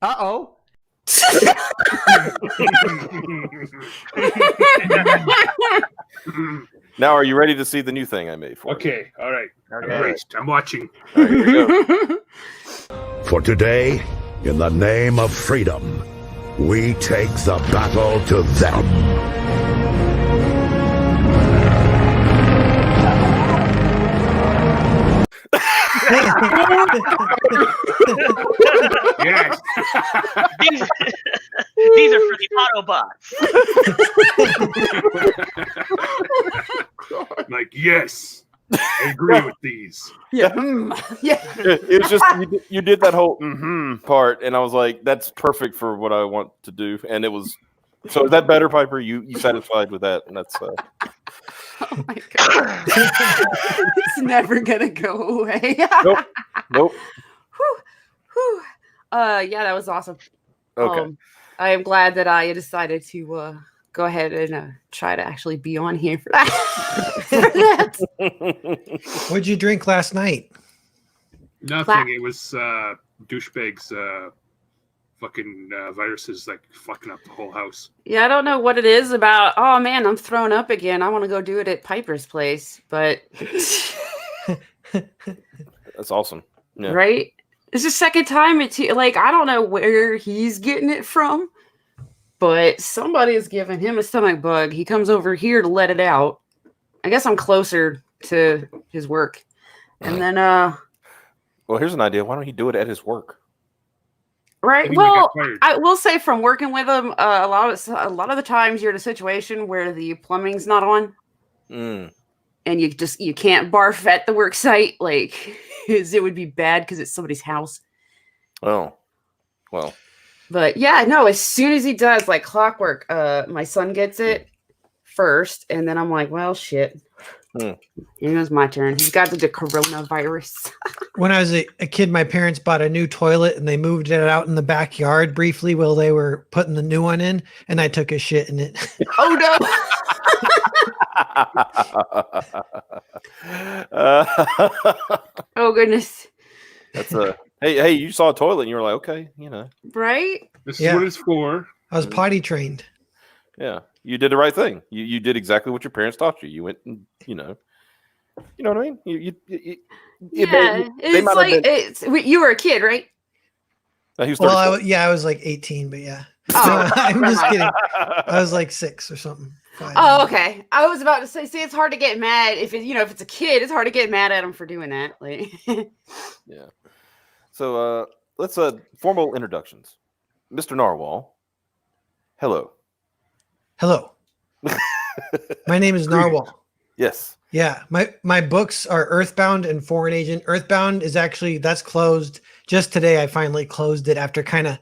Uh-oh. Now, are you ready to see the new thing I made for you? Okay, all right. I'm braced. I'm watching. All right, here we go. For today, in the name of freedom, we take the battle to them. Yes. These are for the Autobots. Like, yes, I agree with these. Yeah. Yeah. It was just you did that whole part, and I was like, "That's perfect for what I want to do." And it was. So is that better, Piper? You satisfied with that? And that's. Oh my god. It's never gonna go away. Nope. Whew, whew. Yeah, that was awesome. Okay. I am glad that I decided to go ahead and try to actually be on here for that. What'd you drink last night? Nothing. It was douchebags fucking viruses like fucking up the whole house. Yeah, I don't know what it is about. Oh man, I'm throwing up again. I want to go do it at Piper's place, but That's awesome. Yeah. right? It's the second time it's like I don't know where he's getting it from, but somebody is giving him a stomach bug. He comes over here to let it out. I guess I'm closer to his work. And then Well, here's an idea. Why don't he do it at his work? right. Maybe we Well, got fired. I will say from working with him, a lot of the times you're in a situation where the plumbing's not on. Mm. And you can't barf at the work site, like it would be bad because it's somebody's house. Oh, well. But yeah, no, as soon as he does, like clockwork, my son gets it first, and then I'm like, well, shit. Here goes my turn. He's got the coronavirus. When I was a kid, my parents bought a new toilet and they moved it out in the backyard briefly while they were putting the new one in, and I took a shit in it. Oh no. Oh goodness. That's hey, you saw a toilet and you were like, okay, Right? This Yeah. is what it's for. I was potty trained. yeah, you did the right thing. You did exactly what your parents taught you. You went and you know what I mean. You Yeah. It's might have like been- you were a kid, right? he was Well, 34. I was like 18, but yeah. Oh, I'm just never kidding. I was like 6 or something. 5. Oh, okay. I was about to say, see, it's hard to get mad if it's a kid. It's hard to get mad at him for doing that. Like, Yeah. So let's formal introductions. Mr. Narwhal. Hello. Hello. My name is Narwhal. Yes. Yeah, my books are Earthbound and Foreign Agent. Earthbound is actually that's closed. Just today, I finally closed it after kind of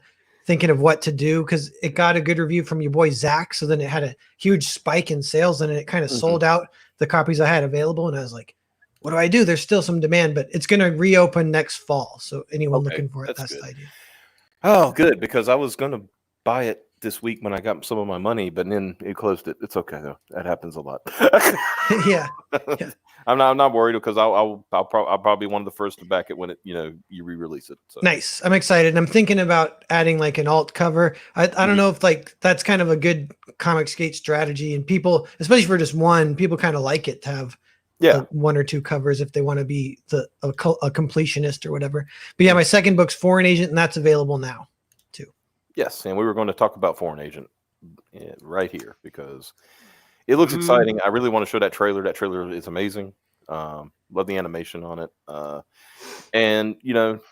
thinking of what to do because it got a good review from your boy Zach. So then it had a huge spike in sales and it kind of sold out the copies I had available. And I was like, what do I do? There's still some demand, but it's going to reopen next fall. So anyone Okay, looking for it, that's that's the good. idea. Oh, good, because I was going to buy it this week when I got some of my money, but then it closed it. It's okay though. That happens a lot. Yeah. I'm not worried because I'll probably be one of the first to back it when it you re-release it. So. Nice. I'm excited. I'm thinking about adding like an alt cover. I don't know if like that's kind of a good Comicsgate strategy, and people, especially for just one, people kind of like it to have like 1 or 2 covers if they want to be a completionist or whatever. But yeah, my second book's Foreign Agent, and that's available now too. Yes, and we were going to talk about Foreign Agent right here because it looks exciting. I really want to show that trailer. That trailer is amazing. Love the animation on it. And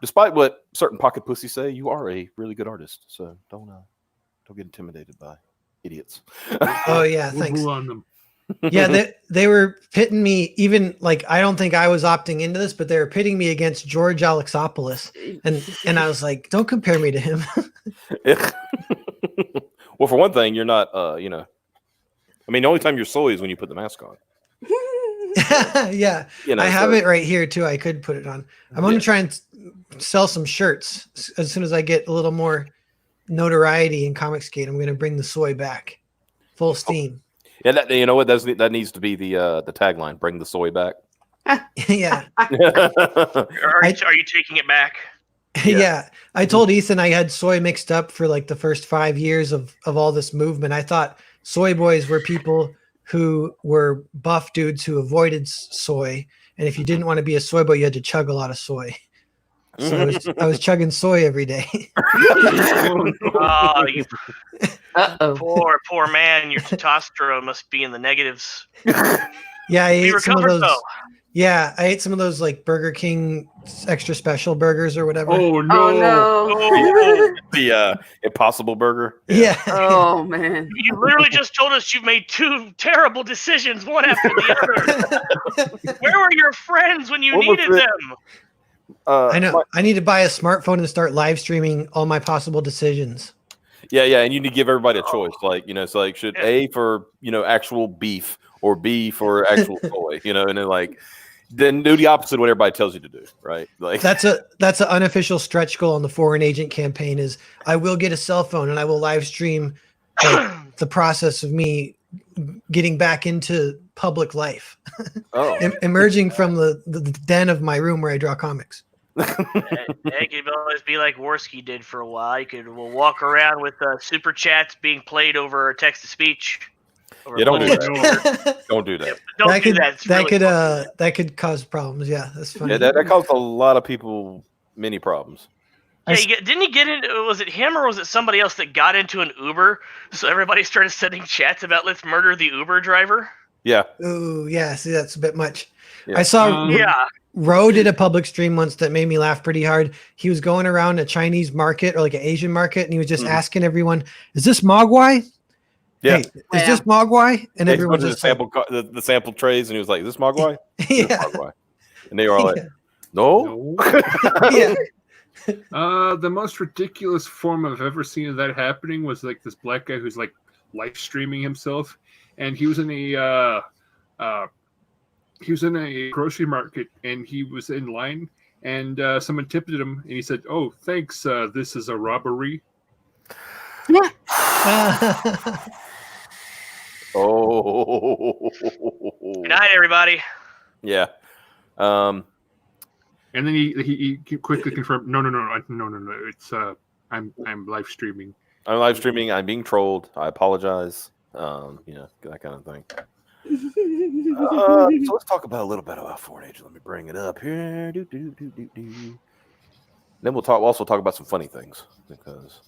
despite what certain pocket pussies say, you are a really good artist. So don't get intimidated by idiots. Oh yeah, thanks. We'll on them. Yeah, they were pitting me, even like I don't think I was opting into this, but they were pitting me against George Alexopoulos, and I was like, don't compare me to him. Well, for one thing, you're not. I mean, the only time you're soy is when you put the mask on. Yeah, I have it right here too. I could put it on. I'm going to try and sell some shirts as soon as I get a little more notoriety in Comicsgate. I'm going to bring the soy back, full steam. Yeah, that needs to be the tagline. Bring the soy back. Yeah. Are you taking it back? Yeah. I told Ethan I had soy mixed up for like the first 5 years of all this movement. I thought soy boys were people who were buff dudes who avoided soy, and if you didn't want to be a soy boy, you had to chug a lot of soy. So I was chugging soy every day. Oh, you Uh-oh. poor man. Your testosterone must be in the negatives. Yeah, I Be ate some of recovered those. though. Yeah, I ate some of those like Burger King extra special burgers or whatever. Oh no! Oh no. Oh, The Impossible Burger. Yeah. Oh man. you literally just told us you made 2 terrible decisions, one after the other. Where were your friends when you What was needed it? them? I know. I need to buy a smartphone and start live streaming all my possible decisions. Yeah, and you need to give everybody a choice. Like, it's like, should A for, actual beef or B for actual soy, and then do the opposite of what everybody tells you to do, right? Like That's an unofficial stretch goal on the foreign agent campaign is I will get a cell phone and I will live stream like, the process of me getting back into public life, emerging from the den of my room where I draw comics. It could always be like Worski did for a while. You could walk around with super chats being played over text to speech. Yeah, don't do that. Don't do that. Yeah, don't do that. It's really that could cause problems. Yeah, that's funny. Yeah, that caused a lot of people many problems. Yeah, didn't he get into? Was it him or was it somebody else that got into an Uber? So everybody started sending chats about let's murder the Uber driver. Yeah. Ooh, yeah. See, that's a bit much. Yeah. I saw. Yeah. Ro did a public stream once that made me laugh pretty hard. He was going around a Chinese market or like an Asian market, and he was just asking everyone, "Is this Mogwai? Yeah. Hey, is this Mogwai?" And everyone just just the sample trays, and he was like, "Is this Mogwai?" Yeah. This Mogwai. And they were all like, "No." Yeah. The most ridiculous form I've ever seen of that happening was like this black guy who's like live streaming himself, and he was in a grocery market, and he was in line, and someone tipped him, and he said, "Oh, thanks. This is a robbery." Oh. Good night, everybody. Yeah. And then he quickly confirmed, no. It's I'm live streaming. I'm live streaming. I'm being trolled. I apologize. That kind of thing. So let's talk about a little bit about Foreign Agent. Let me bring it up here. Then we'll also talk about some funny things because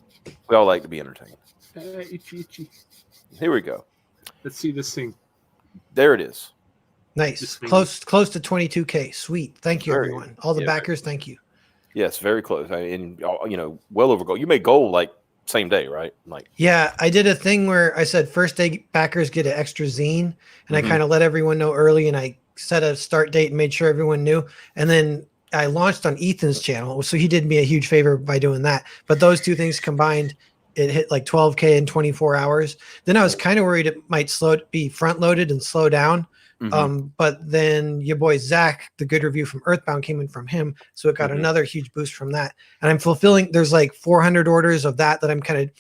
we all like to be entertained. Itchy. Here we go. Let's see this thing. There it is. Nice. Close to 22K. Sweet. Thank you, everyone. All the backers, thank you. Yes, very close. Well over goal. You made goal like same day, right? Like, yeah, I did a thing where I said first day backers get an extra zine, and I kind of let everyone know early, and I set a start date and made sure everyone knew. And then I launched on Ethan's channel, so he did me a huge favor by doing that. But those two things combined, it hit like 12K in 24 hours. Then I was kind of worried it might be front loaded and slow down. But then your boy Zach, the good review from Earthbound came in from him, so it got another huge boost from that. And I'm fulfilling. There's like 400 orders of that I'm kind of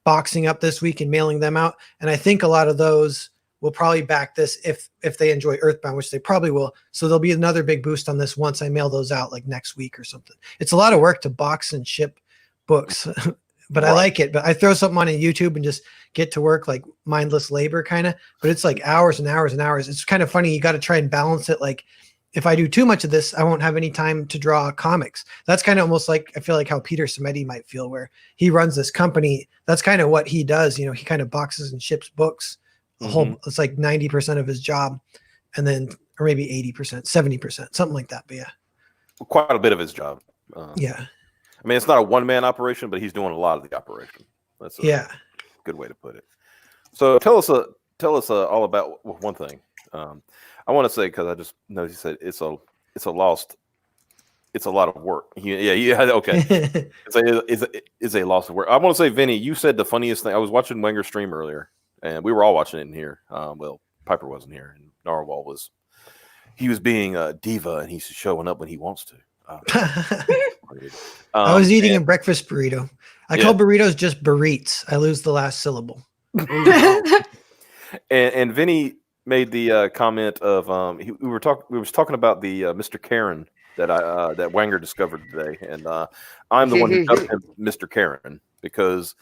boxing up this week and mailing them out. And I think a lot of those will probably back this if they enjoy Earthbound, which they probably will. So there'll be another big boost on this once I mail those out like next week or something. It's a lot of work to box and ship books. But I like it. But I throw something on YouTube and just get to work like mindless labor kind of. But it's like hours and hours and hours. It's kind of funny. You got to try and balance it. Like if I do too much of this, I won't have any time to draw comics. That's kind of almost like I feel like how Peter Samedi might feel, where he runs this company. That's kind of what he does. He kind of boxes and ships books. It's like 90% of his job, and then or maybe 80%, 70%, something like that. But yeah, quite a bit of his job. Yeah. I mean, it's not a one-man operation, but he's doing a lot of the operation. That's a good way to put it. So tell us all about one thing. I want to say, because I just noticed that it's a lot of work. Yeah. Okay. It's a loss of work. I want to say, Vinny, you said the funniest thing. I was watching Wenger's stream earlier, and we were all watching it in here. Well, Piper wasn't here, and Narwhal was. He was being a diva, and he's showing up when he wants to. I was eating a breakfast burrito. I call burritos just burritos. I lose the last syllable. and Vinny made the comment of we was talking about the Mr. Karen that that Wanger discovered today, and I'm the one who dubbed him Mr. Karen because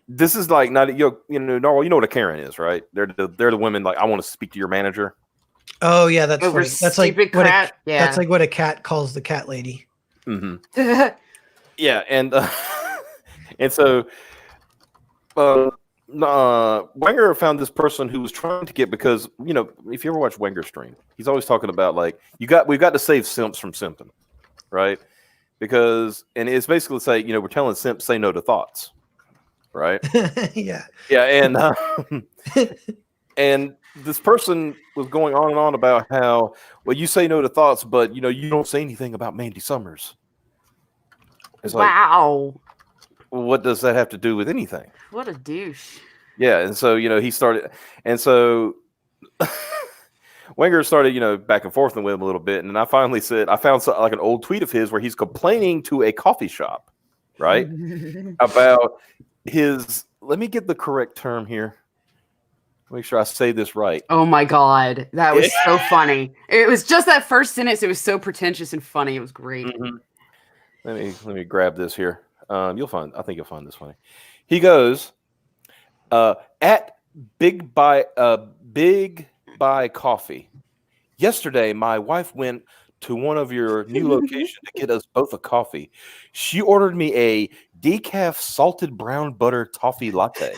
this is like not Narwhal, you know what a Karen is, right? They're the women like I want to speak to your manager. Oh yeah, that's Over funny. That's like stupid what crap. Yeah. that's like what a cat calls the cat lady. Mm-hmm. Yeah, and and so Wenger found this person who was trying to get because if you ever watch Wenger stream, he's always talking about like we've got to save simps from simping, right? Because and it's basically say we're telling simps say no to thoughts, right? Yeah. And and this person was going on and on about how you say no to thoughts, but you don't say anything about Mandy Summers. It's wow. Like, what does that have to do with anything? What a douche. Yeah, and so he started, and so Wenger started back and forth with him a little bit, and I finally said I found like an old tweet of his where he's complaining to a coffee shop, right, about his. Let me get the correct term here. Make sure I say this right. Oh my god, that was so funny. It was just that first sentence. It was so pretentious and funny. It was great. Mm-hmm. Let me grab this here. I think you'll find this funny. He goes, at Big Buy Coffee. Yesterday, my wife went to one of your new locations to get us both a coffee. She ordered me a decaf salted brown butter toffee latte.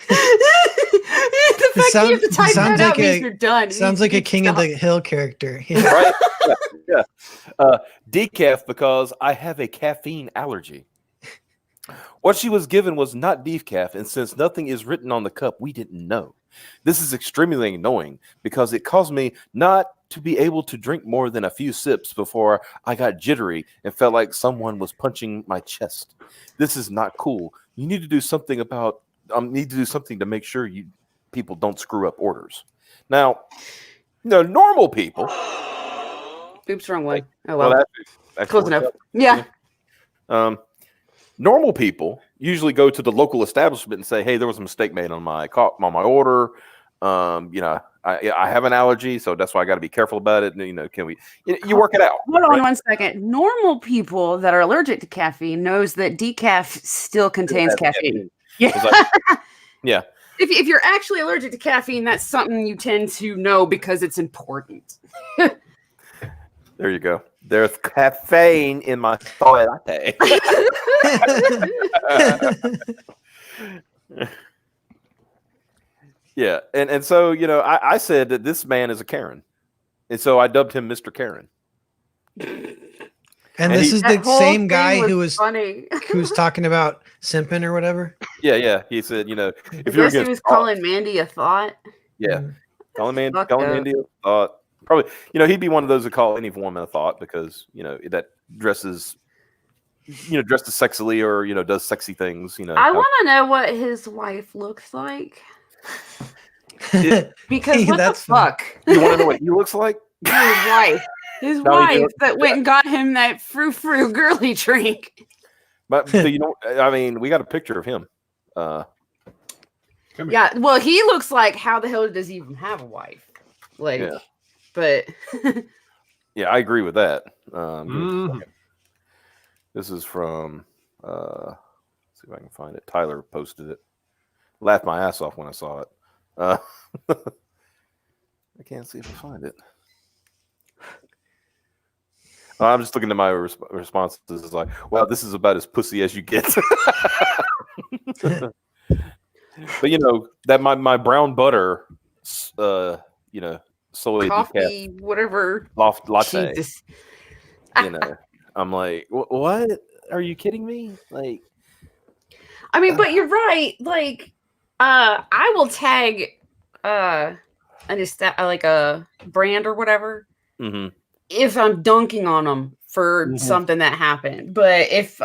The fact that you have to type that out means you're done. Sounds like a King of the Hill character. Yeah. Right? Yeah. Decaf because I have a caffeine allergy. What she was given was not decaf, and since nothing is written on the cup, we didn't know. This is extremely annoying because it caused me not to be able to drink more than a few sips before I got jittery and felt like someone was punching my chest. This is not cool. You need to do something to make sure people don't screw up orders. Now, normal people. Oops, wrong way. Oh well. That's close enough. Yeah. Normal people usually go to the local establishment and say, "Hey, there was a mistake made on my order. I have an allergy, so that's why I got to be careful about it. And, can we? You work it out." Hold on 1 second. Normal people that are allergic to caffeine knows that decaf still contains caffeine. Yeah. Yeah. If you're actually allergic to caffeine, that's something you tend to know because it's important. There you go. There's caffeine in my soy latte. Yeah, and so I said that this man is a Karen, and so I dubbed him Mr. Karen. And this is the same guy who was funny. Who was talking about simping or whatever. Yeah. He said, if he was calling Mandy a thought. Yeah, calling Mandy a thought. Probably, he'd be one of those that call any woman a thought because that dresses sexily or does sexy things. I want to know what his wife looks like. Because what the fuck? You want to know what he looks like? His wife that went and got him that frou-frou girly drink. But we got a picture of him. Yeah, well, he looks like how the hell does he even have a wife? Like, yeah. But yeah, I agree with that. This is from let's see if I can find it. Tyler posted it. Laughed my ass off when I saw it. I can't see if I find it. I'm just looking at my responses. It's like, wow, this is about as pussy as you get. But that my brown butter, soy coffee, decaf, whatever latte. I'm like, what? Are you kidding me? Like, but you're right. Like, I will tag a brand or whatever if I'm dunking on them for something that happened. But if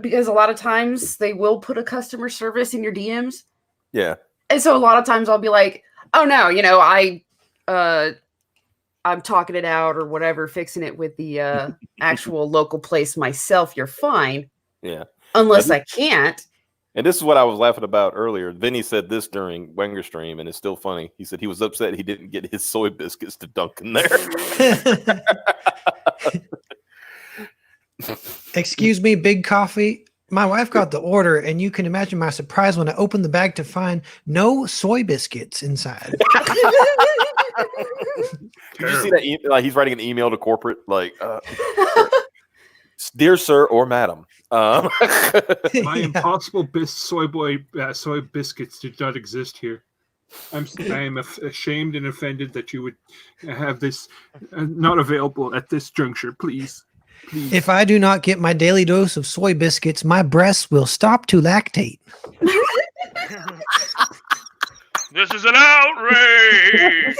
because a lot of times they will put a customer service in your DMs. Yeah. And so a lot of times I'll be like, oh no, I'm talking it out or whatever, fixing it with the actual local place myself. You're fine. Yeah. Unless I can't. And this is what I was laughing about earlier. Vinny said this during Wenger stream, and it's still funny. He said he was upset he didn't get his soy biscuits to dunk in there. Excuse me, Big Coffee. My wife got the order, and you can imagine my surprise when I opened the bag to find no soy biscuits inside. Did you see that? Like he's writing an email to corporate, like, "Dear sir or madam, My Yeah. impossible soy biscuits did not exist here. I am ashamed and offended that you would have this not available at this juncture. Please. If I do not get my daily dose of soy biscuits, my breasts will stop to lactate. This is an outrage.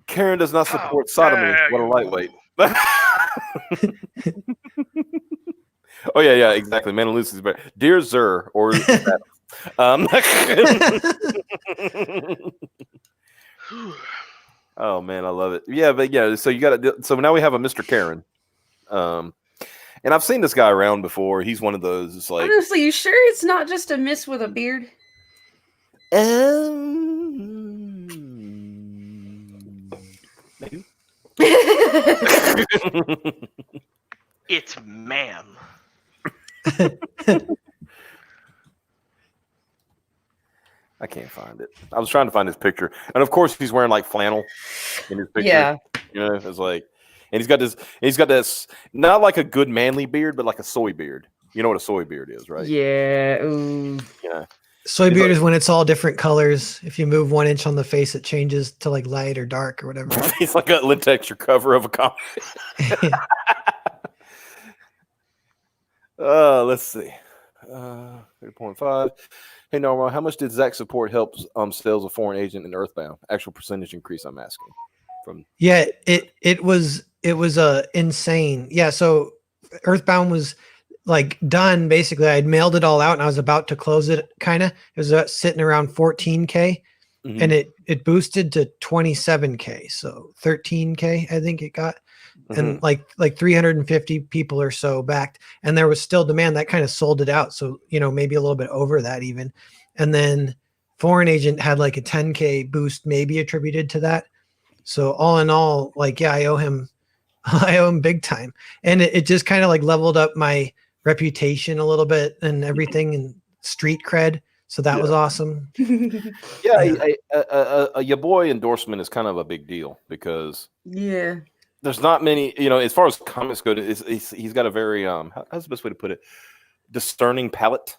Karen does not support sodomy. What a lightweight." Oh yeah, exactly. Man and Lucy's better. Dear Zer or oh man, I love it. Yeah, but yeah, so you got to. So now we have a Mr. Karen, and I've seen this guy around before. He's one of those. It's like, Honestly, you sure it's not just a miss with a beard? maybe. It's ma'am. I can't find it. I was trying to find his picture, and of course he's wearing like flannel in his picture. Yeah. You know, it's like, and he's got this not like a good manly beard, but like a soy beard. You know what a soy beard is, right? Yeah. Ooh. Yeah. Soy beard is when it's all different colors. If you move 1 inch on the face, it changes to like light or dark or whatever. He's like a lint texture cover of a comic. Let's see. 3.5. Hey, Narwhal, how much did Zach support help sales of Foreign Agent and Earthbound? Actual percentage increase, I'm asking. Yeah, it was insane. Yeah, so Earthbound was like done basically. I had mailed it all out and I was about to close it. Kind of, it was sitting around 14K, and it boosted to 27K, so 13K I think it got, and like 350 people or so backed, and there was still demand. That kind of sold it out, so maybe a little bit over that even. And then Foreign Agent had like a 10K boost, maybe attributed to that. So all in all, like, yeah, I owe him big time. And it just kind of like leveled up my reputation a little bit and everything, and street cred. So that was awesome. Yeah, your boy endorsement is kind of a big deal because there's not many, as far as comics go, he's got a very, how's the best way to put it? Discerning palate.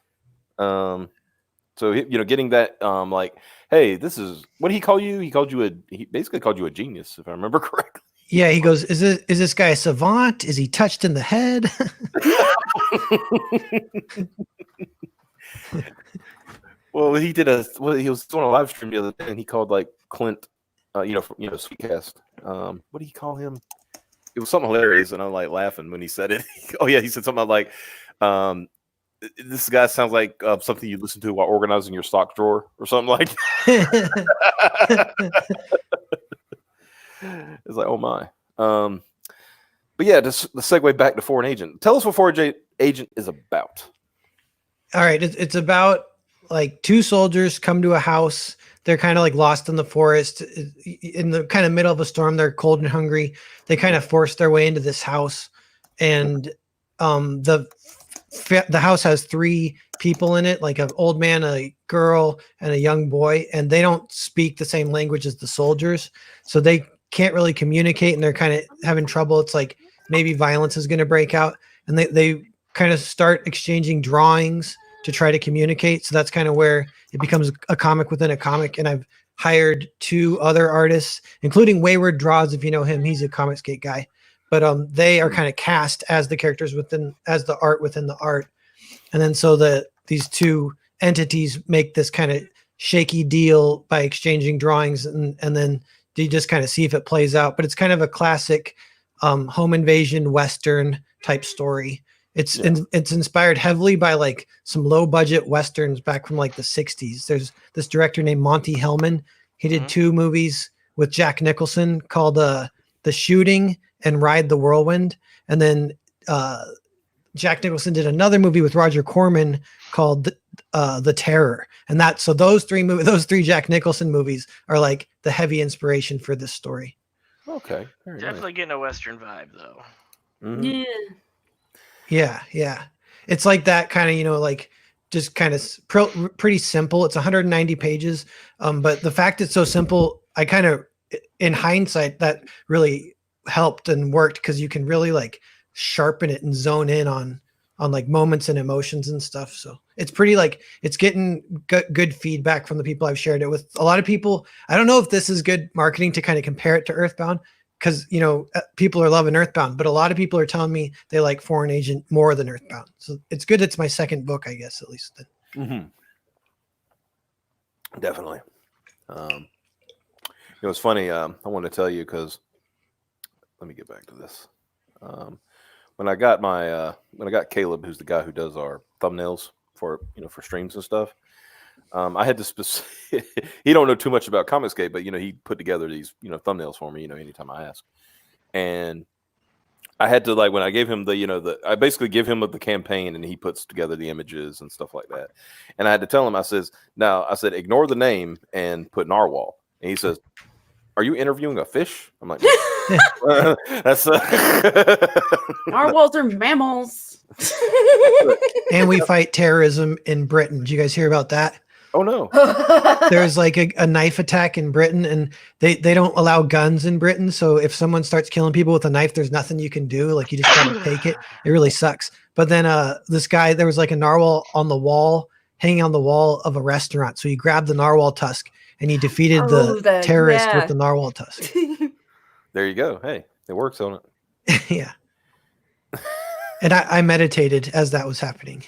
So, getting that, like, hey, this is, what did he call you? He basically called you a genius, if I remember correctly. Yeah, he goes, is this guy a savant? Is he touched in the head? Well, he was doing a live stream the other day, and he called like Clint, Sweetcast. What did he call him? It was something hilarious, and I'm like laughing when he said it. Oh yeah, he said something like, "This guy sounds like something you listen to while organizing your sock drawer or something like." It's like, oh my. But yeah, just the segue back to Foreign Agent. Tell us what Foreign Agent is about. All right, it's about like two soldiers come to a house. They're kind of like lost in the forest in the kind of middle of a storm. They're cold and hungry. They kind of force their way into this house, and the house has three people in it, like an old man, a girl, and a young boy, and they don't speak the same language as the soldiers, so they can't really communicate, and they're kind of having trouble. It's like maybe violence is going to break out, and they kind of start exchanging drawings to try to communicate. So that's kind of where it becomes a comic within a comic. And I've hired two other artists, including Wayward Draws, if you know him. He's a Comicsgate guy, but they are kind of cast as the characters as the art within the art. And then so these two entities make this kind of shaky deal by exchanging drawings, and then you just kind of see if it plays out. But it's kind of a classic home invasion Western type story. It's inspired heavily by like some low budget Westerns back from like the 60s. There's this director named Monty Hellman. He did two movies with Jack Nicholson called The Shooting and Ride the Whirlwind. And then Jack Nicholson did another movie with Roger Corman called The Terror, and so those three Jack Nicholson movies are like the heavy inspiration for this story. Okay. Very Definitely getting a Western vibe, though. nice. Mhm. Yeah. It's like that kind of, like just kind of pretty simple. It's 190 pages. But the fact it's so simple, I kind of, in hindsight, that really helped and worked because you can really like sharpen it and zone in on like moments and emotions and stuff. So it's pretty like it's getting good feedback from the people I've shared it with. A lot of people, I don't know if this is good marketing to kind of compare it to Earthbound, because people are loving Earthbound, but a lot of people are telling me they like Foreign Agent more than Earthbound. So it's good. It's my second book, I guess, at least. Definitely. It's funny. I want to tell you because let me get back to this. When I got Caleb, who's the guy who does our thumbnails for streams and stuff, I had to he don't know too much about Comicsgate, but he put together these thumbnails for me anytime I ask, and I had to, like, when I gave him I basically give him the campaign and he puts together the images and stuff like that, and I had to tell him, I said ignore the name and put Narwhal, and he says, are you interviewing a fish? I'm like, that's Narwhals are mammals. And we fight terrorism in Britain. Did you guys hear about that? Oh no. There's like a knife attack in Britain, and they don't allow guns in Britain. So if someone starts killing people with a knife, there's nothing you can do. Like, you just gotta take it. It really sucks. But then this guy, there was like a narwhal on the wall, hanging on the wall of a restaurant. So he grabbed the narwhal tusk and he defeated the terrorist with the narwhal tusk. There you go. Hey, it works on it. Yeah. And I meditated as that was happening.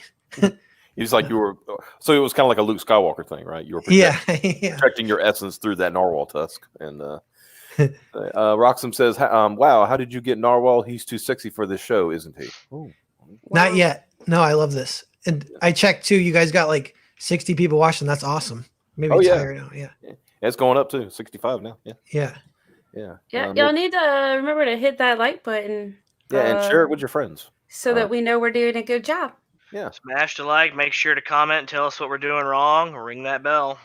It's like so it was kind of like a Luke Skywalker thing, right? You were protecting your essence through that narwhal tusk. And Roxham says, wow, how did you get Narwhal? He's too sexy for this show, isn't he? Ooh. Not yet. No, I love this. And I checked too. You guys got like 60 people watching. That's awesome. Maybe it's higher now. Yeah. It's going up to 65 now. Yeah. Y'all need to remember to hit that like button. Yeah, and share it with your friends. So that we know we're doing a good job. Yeah. Smash the like, make sure to comment and tell us what we're doing wrong, ring that bell.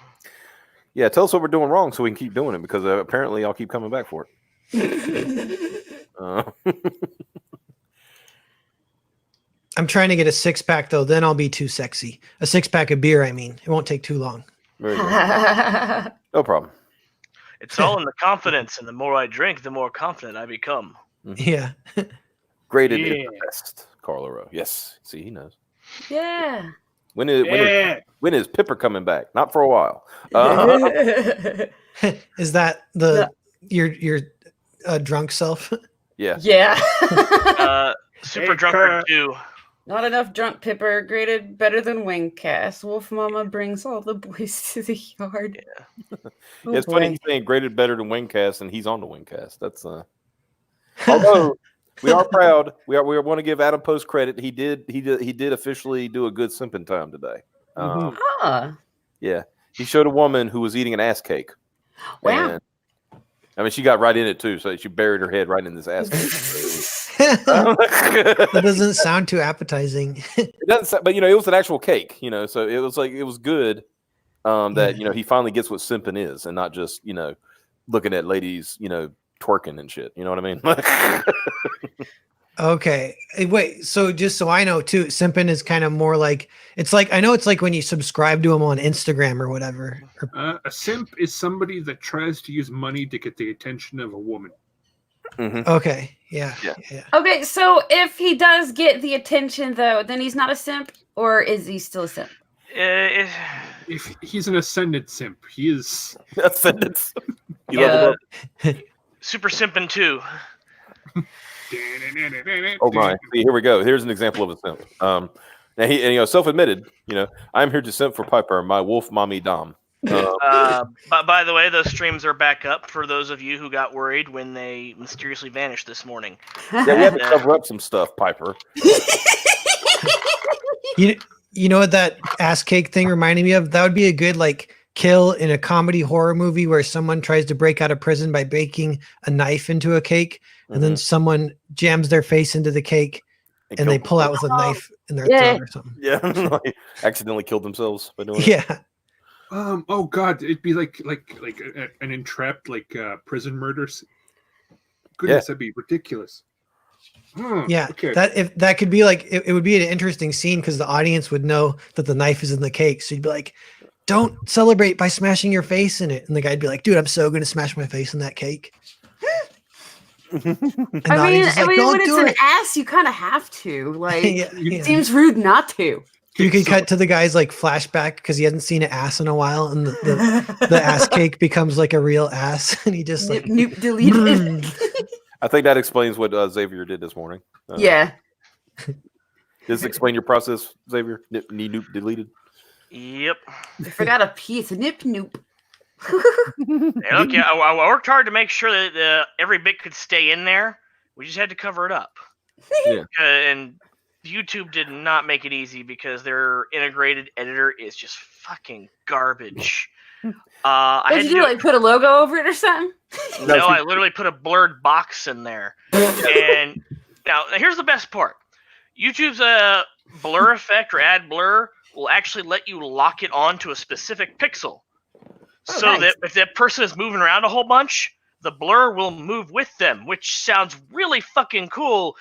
Yeah, tell us what we're doing wrong so we can keep doing it, because apparently I'll keep coming back for it. I'm trying to get a 6-pack though, then I'll be too sexy. A 6-pack of beer, I mean. It won't take too long. Very good. No problem. It's all in the confidence, and the more I drink, the more confident I become. Yeah. Graded is the best, Carlo Rowe. Yes. See, he knows. Yeah. When is Pipper coming back? Not for a while. Is that your drunk self? Yeah. Yeah. Super Drunkard 2. Not enough drunk Pipper, graded better than Wingcast. Wolf Mama brings all the boys to the yard. Yeah. It's funny he's saying graded better than Wingcast, and he's on the Wingcast. That's although we are proud. We want to give Adam Post credit. He did officially do a good simping time today. Yeah. He showed a woman who was eating an ass cake. Wow. And, I mean, she got right in it too, so she buried her head right in this ass cake. That doesn't sound too appetizing. It doesn't, but it was an actual cake, so it was good. That he finally gets what simping is, and not just looking at ladies twerking and shit. You know what I mean? Okay, wait. So just so I know too, simping is kind of more like I know it's like when you subscribe to them on Instagram or whatever. A simp is somebody that tries to use money to get the attention of a woman. Mm-hmm. Okay. Yeah. Okay, so if he does get the attention though, then he's not a simp, or is he still a simp? If he's an ascendant simp, he is ascendant. Super Simpin' 2. Oh my! See, here we go. Here's an example of a simp. Now he self-admitted. I'm here to simp for Piper, my wolf mommy dom. But by the way, those streams are back up for those of you who got worried when they mysteriously vanished this morning. Yeah, we had to cover up some stuff, Piper. You know what that ass cake thing reminded me of? That would be a good kill in a comedy horror movie where someone tries to break out of prison by baking a knife into a cake, and then someone jams their face into the cake, and they killed pull out with a Oh, knife in their yeah. throat or something. Yeah, like, accidentally killed themselves by doing it. Yeah. Oh God, it'd be like an entrapped prison murders. Goodness, that'd be ridiculous. Yeah, Okay. that could be like it would be an interesting scene because the audience would know that the knife is in the cake. So you'd be like, "Don't celebrate by smashing your face in it," and the guy'd be like, "Dude, I'm so gonna smash my face in that cake." And the audience is like, "Don't when it's do an it." ass, you kind of have to. Like, Yeah, it yeah. seems rude not to. You could cut to the guy's like flashback because he hasn't seen an ass in a while, and the ass cake becomes like a real ass, and he just like Nope, deleted. I think that explains what Xavier did this morning. Yeah. Does this explain your process, Xavier? Noop deleted. Yep. I forgot a piece. Nip noop. Yeah, look, I worked hard to make sure that every bit could stay in there. We just had to cover it up. Yeah. And YouTube did not make it easy because their integrated editor is just fucking garbage. I What had did to you do? do Like put a logo over it or something? No, I literally put a blurred box in there. And now here's the best part. YouTube's blur effect or add blur will actually let you lock it on to a specific pixel. So nice. that if that person is moving around a whole bunch, the blur will move with them, which sounds really fucking cool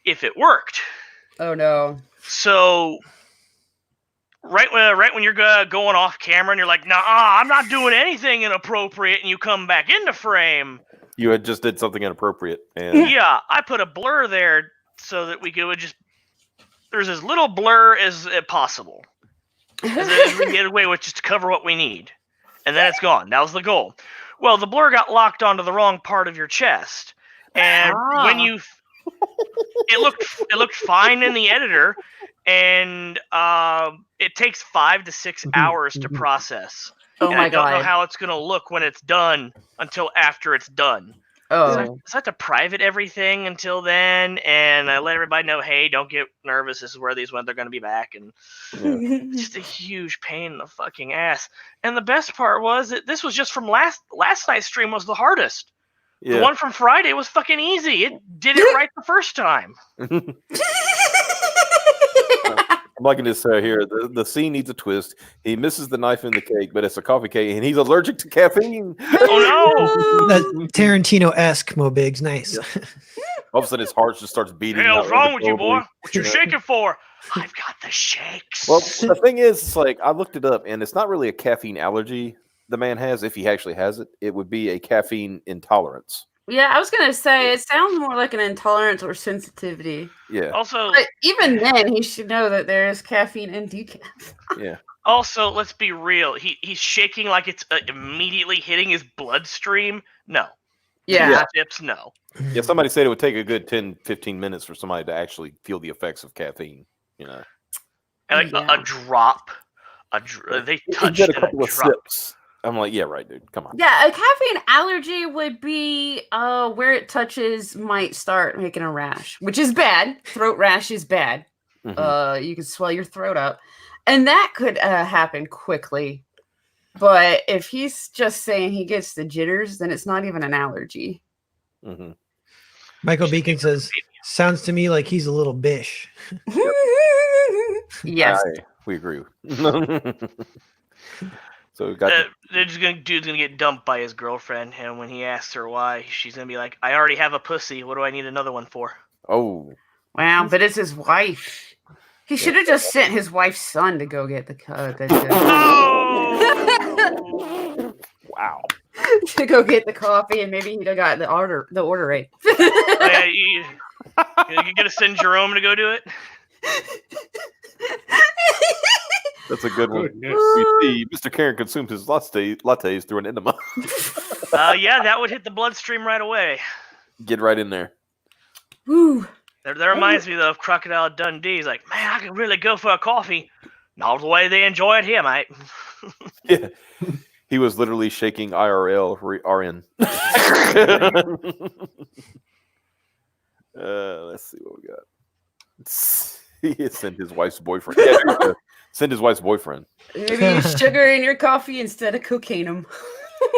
if it worked. Oh no. So right when you're going off camera and you're like, nah, I'm not doing anything inappropriate, and you come back into frame. You had just did something inappropriate, and Yeah, I put a blur there so that we could just there's as little blur as possible. As we get away with just to cover what we need. And then it's gone. That was the goal. Well, the blur got locked onto the wrong part of your chest. And when you it looked fine in the editor, and it takes 5 to 6 hours to process. Oh and my I don't know god. how it's gonna look when it's done until after it's done. Oh. So I have to private everything until then, and I let everybody know, hey, don't get nervous. This is where they're going to be back, and it's just a huge pain in the fucking ass. And the best part was that this was just from last night's stream was the hardest. yeah. The one from Friday was fucking easy. It did it right the first time. I'm liking this here. The scene needs a twist. He misses the knife in the cake, but it's a coffee cake, and he's allergic to caffeine. Oh that Tarantino-esque Mo Biggs, nice. All of a sudden, his heart just starts no! beating. The hell's wrong with you, boy? uncontrollably. What you shaking for? I've got the shakes. Well, the thing is, it's like I looked it up, and it's not really a caffeine allergy the man has. If he actually has it, it would be a caffeine intolerance. Yeah, I was gonna say it sounds more like an intolerance or sensitivity. Yeah. Also, But even then, he should know that there is caffeine in decaf. Yeah. Also, let's be real. He's shaking like it's immediately hitting his bloodstream. No. Yeah. Tips, no. Yeah. Somebody said it would take a good 10, 15 minutes for somebody to actually feel the effects of caffeine. You know. And like a drop. They He touched did a and couple of drop. sips. I'm like, yeah, right, dude. Come on. Yeah, a caffeine allergy would be where it touches might start making a rash, which is bad. Throat rash is bad. Mhm. You can swell your throat up. And that could happen quickly. But if he's just saying he gets the jitters, then it's not even an allergy. Mm-hmm. Michael Beacon says, sounds to me like he's a little bish. Yes. We agree. So we got Dude's gonna get dumped by his girlfriend, and when he asks her why, she's gonna be like, "I already have a pussy. What do I need another one for?" oh. Wow, but it's his wife. He should have just sent his wife's son to go get the Oh! Wow. to go get the coffee, and maybe he'd have got the order right. Yeah, you gonna send Jerome to go do it? That's a good one. Goodness. We see Mr. Karen consumes his lattes through an enema. Yeah, that would hit the bloodstream right away. Get right in there. Woo. That reminds me though of Crocodile Dundee. He's like, man, I could really go for a coffee. Not the way they enjoy it here, mate. Yeah. He was literally shaking IRL RN. Let's see what we got. He sent his wife's boyfriend. Yeah, send his wife's boyfriend. Maybe use sugar in your coffee instead of cocaine.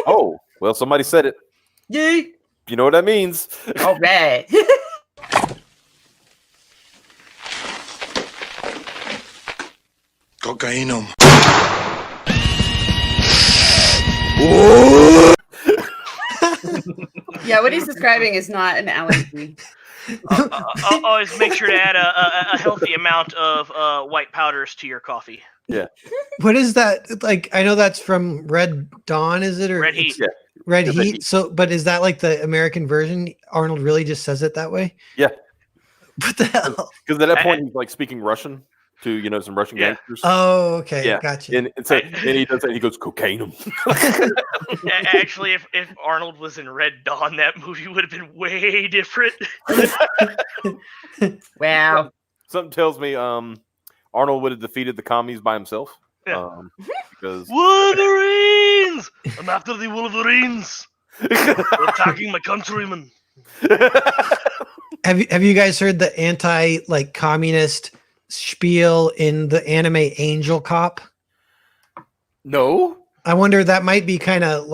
Oh, well, somebody said it. Yay! You know what that means. All right. Cocainum. Yeah, what he's describing is not an allergy. Always make sure to add a healthy amount of white powders to your coffee. What is that? Like, I know that's from Red Dawn, is it? Or Red Heat. it's Red Yeah, Red Heat. Heat. So, but is that like the American version? Arnold really just says it that way? Yeah. What the hell? Because at that point he's like speaking Russian to some Russian Yeah. gangsters. Oh, okay. Yeah. Gotcha. And so and he does that. He goes cocaine. Actually, if Arnold was in Red Dawn, that movie would have been way different. Wow. Something tells me Arnold would have defeated the commies by himself. Yeah. Because Wolverines! I'm after the Wolverines. They're attacking my countrymen. Have you guys heard the anti communist spiel in the anime Angel Cop? no. I wonder, that might be kind of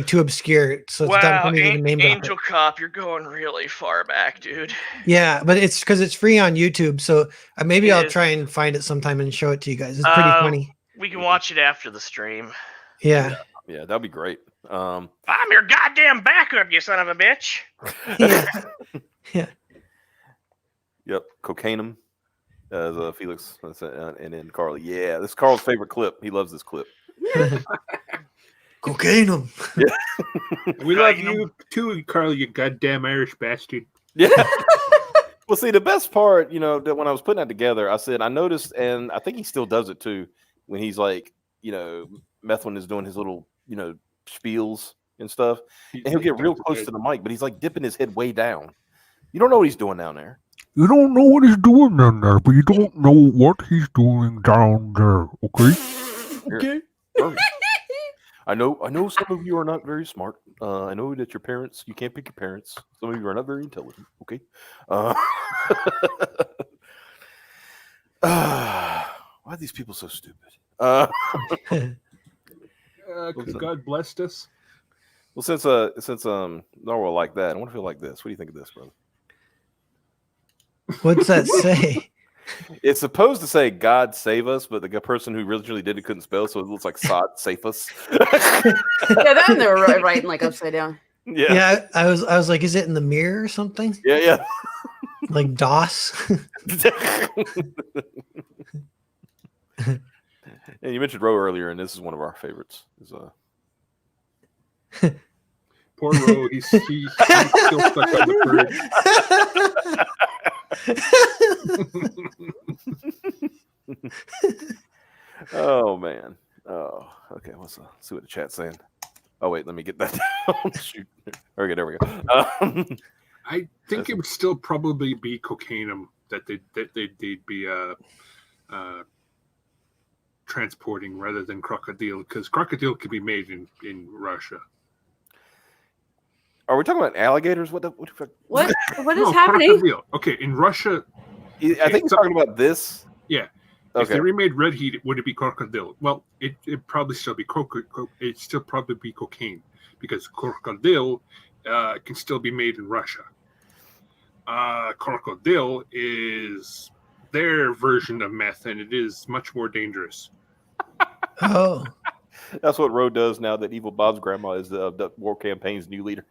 too obscure, so it's dumb Wow, for me to name drop it. Angel Cop, you're going really far back, dude. Yeah, but it's because it's free on YouTube, so maybe It I'll is. try and find it sometime and show it to you guys. It's pretty funny. We can watch it after the stream. Yeah. Yeah, that'd be great. I'm your goddamn backup, you son of a bitch. Yeah. Yep, cocainum. As Felix and then Carly. Yeah, this is Carl's favorite clip. He loves this clip. Cocaine. We love you too, Carl, you goddamn Irish bastard. Yeah. Well, see, the best part, that when I was putting that together, I said, I noticed, and I think he still does it too, when he's like, Methwin is doing his little, spiels and stuff, and he'll get real close to the mic, but he's like dipping his head way down. You don't know what he's doing down there. You don't know what he's doing down there, but you don't know what he's doing down there, okay? Okay. I know some of you are not very smart. I know that your parents, you can't pick your parents. Some of you are not very intelligent, okay? Why are these people so stupid? God blessed us. Well, since Narwhal like that, I wonder if he'll like this. What do you think of this, brother? What's that say? It's supposed to say "God save us," but the person who originally did it couldn't spell, so it looks like "Sod save us." Yeah, that one they were writing like upside down. Yeah. Yeah, I was like, is it in the mirror or something? Yeah. Like DOS? And you mentioned Roe earlier, and this is one of our favorites. Poor Ro, he's still stuck on the bird. Oh man. Oh, okay. Let's see what the chat's saying. Oh wait, let me get that down. Shoot. There we go. I think it would still probably be cocainum that they'd be transporting rather than crocodile, because crocodile could be made in Russia. Are we talking about alligators? What What is No, happening? crocodile. Okay, in Russia, I think he's talking about this. yeah. If Okay. they remade Red Heat, would it be crocodile? Well, it'd probably still be it'd still probably be cocaine, because crocodile can still be made in Russia. Crocodile is their version of meth, and it is much more dangerous. Oh. That's what Roe does now that Evil Bob's grandma is the war campaign's new leader.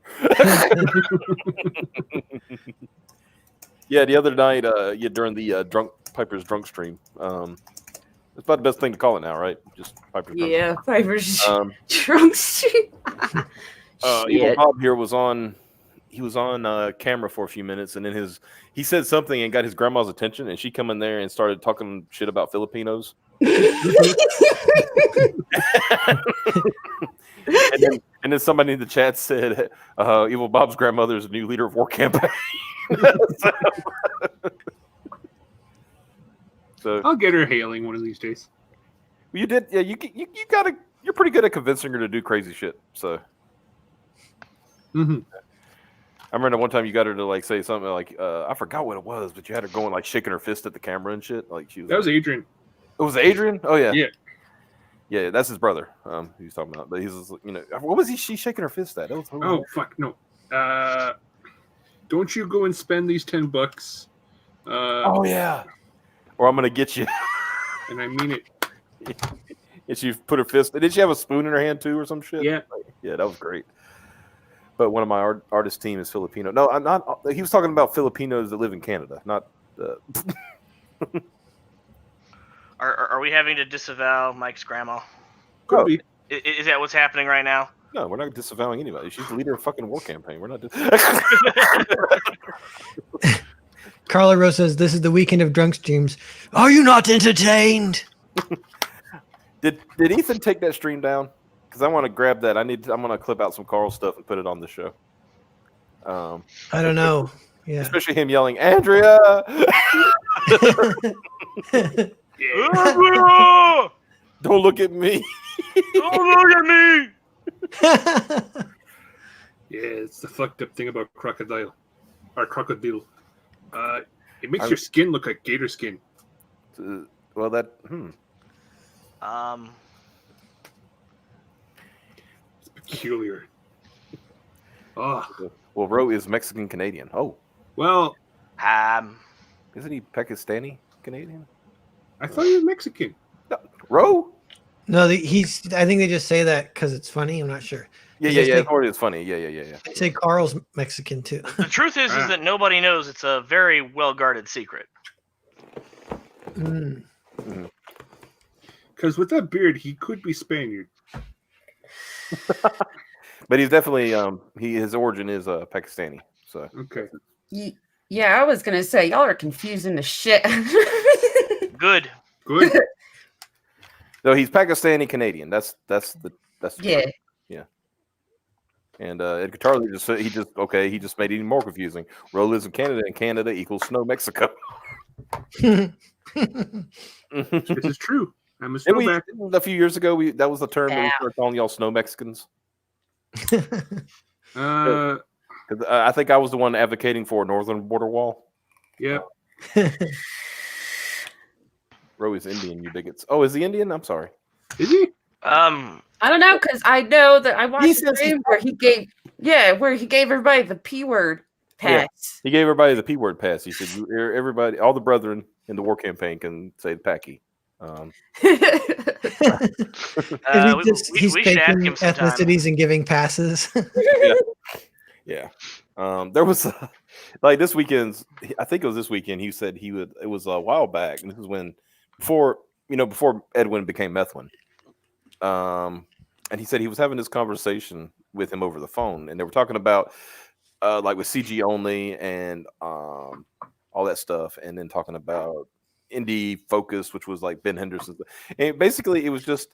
Yeah, the other night, during the Piper's drunk stream, it's about the best thing to call it now, right? Just Piper's drunk. Yeah, Piper's Um, drunk stream. Evil Bob here was on. He was on camera for a few minutes, and then he said something and got his grandma's attention, and she come in there and started talking shit about Filipinos. and then somebody in the chat said, "Evil Bob's grandmother is the new leader of war campaign." So I'll get her hailing one of these days. you did, yeah. You gotta. You're pretty good at convincing her to do crazy shit. So Mm-hmm. I remember one time you got her to like say something like, I forgot what it was, but you had her going like shaking her fist at the camera and shit. Like she was. That was Adrian. It was Adrian. Oh yeah. Yeah. Yeah, that's his brother. He was talking about, but he's what was she shaking her fist at? That was Oh fuck no! Don't you go and spend these $10. Oh yeah. Or I'm gonna get you. and I mean it. And she put her fist. Did she have a spoon in her hand too, or some shit? Yeah. Yeah, that was great. But one of my artist team is Filipino. No, I'm not. He was talking about Filipinos that live in Canada, not. Are we having to disavow Mike's grandma? Could Oh. be. Is that what's happening right now? No, we're not disavowing anybody. She's the leader of fucking war campaign. We're not. Carla Rose says, "This is the weekend of drunk streams. Are you not entertained?" Did Ethan take that stream down? Because I want to grab that. I'm going to clip out some Carl stuff and put it on the show. I don't know. Yeah. Especially him yelling, Andrea! Andrea! Don't look at me. Don't look at me! Yeah, it's the fucked up thing about crocodile. It makes your skin look like gator skin. Well, that. It's peculiar. Oh. Well, Ro is Mexican Canadian. Oh. Well. Isn't he Pakistani Canadian? I thought he was Mexican. No. Ro? No, I think they just say that because it's funny. I'm not sure. Yeah. It's funny. Yeah. They say Carl's Mexican too. The truth is that nobody knows. It's a very well guarded secret. Because with that beard, he could be Spaniard. But he's definitely his origin is Pakistani. So okay. Yeah, I was gonna say y'all are confusing the shit. Good. No, he's Pakistani Canadian. That's yeah. Term. Yeah. And Edgar Tarley just made it even more confusing. Ro lives in Canada, and Canada equals Snow Mexico. This is true. I'm a snowback. A few years ago, that was the term that we started calling y'all Snow Mexicans. I think I was the one advocating for a northern border wall. Yeah. Ro is Indian, you bigots. Oh, is he Indian? I'm sorry. Is he? I don't know, because I know that I watched the stream where he gave everybody the P word pass. Yeah. He gave everybody the P word pass. He said, everybody, all the brethren in the war campaign can say the Packy. He's taking ethnicities and giving passes. Yeah. There was like this weekend's. I think it was this weekend. He said he would. It was a while back, and this was before Edwin became Methwin. And he said he was having this conversation with him over the phone, and they were talking about like with CG only and all that stuff, and then talking about indie focus, which was like Ben Henderson. And basically, it was just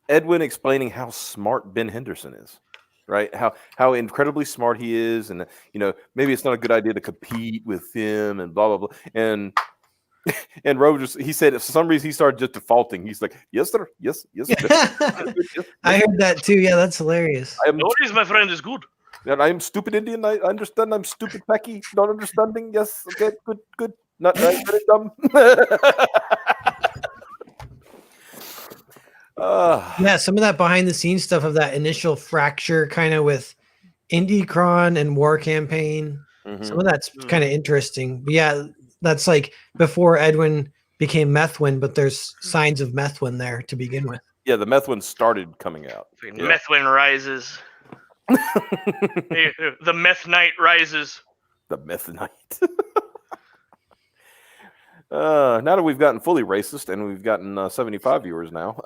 Edwin explaining how smart Ben Henderson is, right? How incredibly smart he is, and maybe it's not a good idea to compete with him, and blah blah blah. And Ro he said for some reason he started just defaulting. He's like, yes sir, yes. I heard that too. Yeah, that's hilarious. Nobody's my friend is good. And I am stupid Indian. I understand. I'm stupid Packy. Not understanding. Yes. Okay. Good. Not very dumb. Yeah, some of that behind the scenes stuff of that initial fracture kind of with IndieCron and War Campaign. Mm-hmm. Some of that's kind of interesting. But yeah, that's like before Edwin became Methwin, but there's signs of Methwin there to begin with. Yeah, the Methwin started coming out. Methwin rises. The Meth Knight rises. The Meth Knight. Now that we've gotten fully racist and we've gotten 75 viewers now.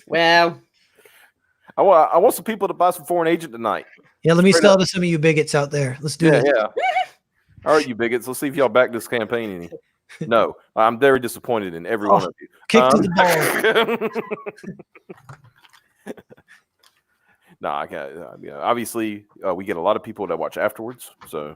Well, I want some people to buy some Foreign Agent tonight. Yeah, let me sell to some of you bigots out there. Let's do it. Yeah. All right, you bigots. Let's see if y'all back this campaign any. No, I'm very disappointed in every one of you. Kick to the ball. No, I can't. Obviously, we get a lot of people that watch afterwards. So,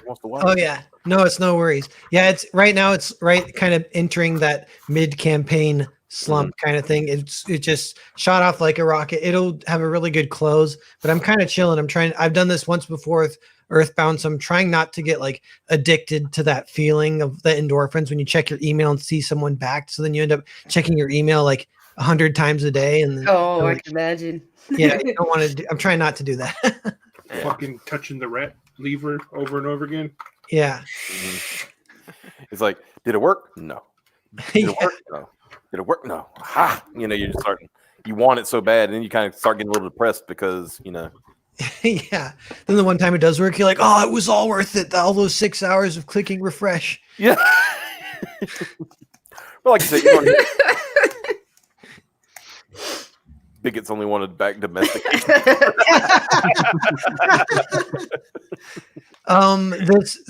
wants to watch. Oh yeah, no, it's no worries. Yeah, it's right now. It's right, kind of entering that mid-campaign slump kind of thing. It just shot off like a rocket. It'll have a really good close, but I'm kind of chilling. I've done this once before with Earthbound, so I'm trying not to get like addicted to that feeling of the endorphins when you check your email and see someone backed. So then you end up checking your email like 100 times a day. And then, I can imagine. Yeah, I don't want to. I'm trying not to do that. Fucking touching the rat lever over and over again. Yeah. It's like, did it work? No. Did it work? No. Did it work? No. Ha! You know, you want it so bad, and then you kind of start getting a little depressed because, you know. Yeah. Then the one time it does work, you're like, oh, it was all worth it. All those 6 hours of clicking refresh. Yeah. Well, like I said, you want bigots only wanted back domestic.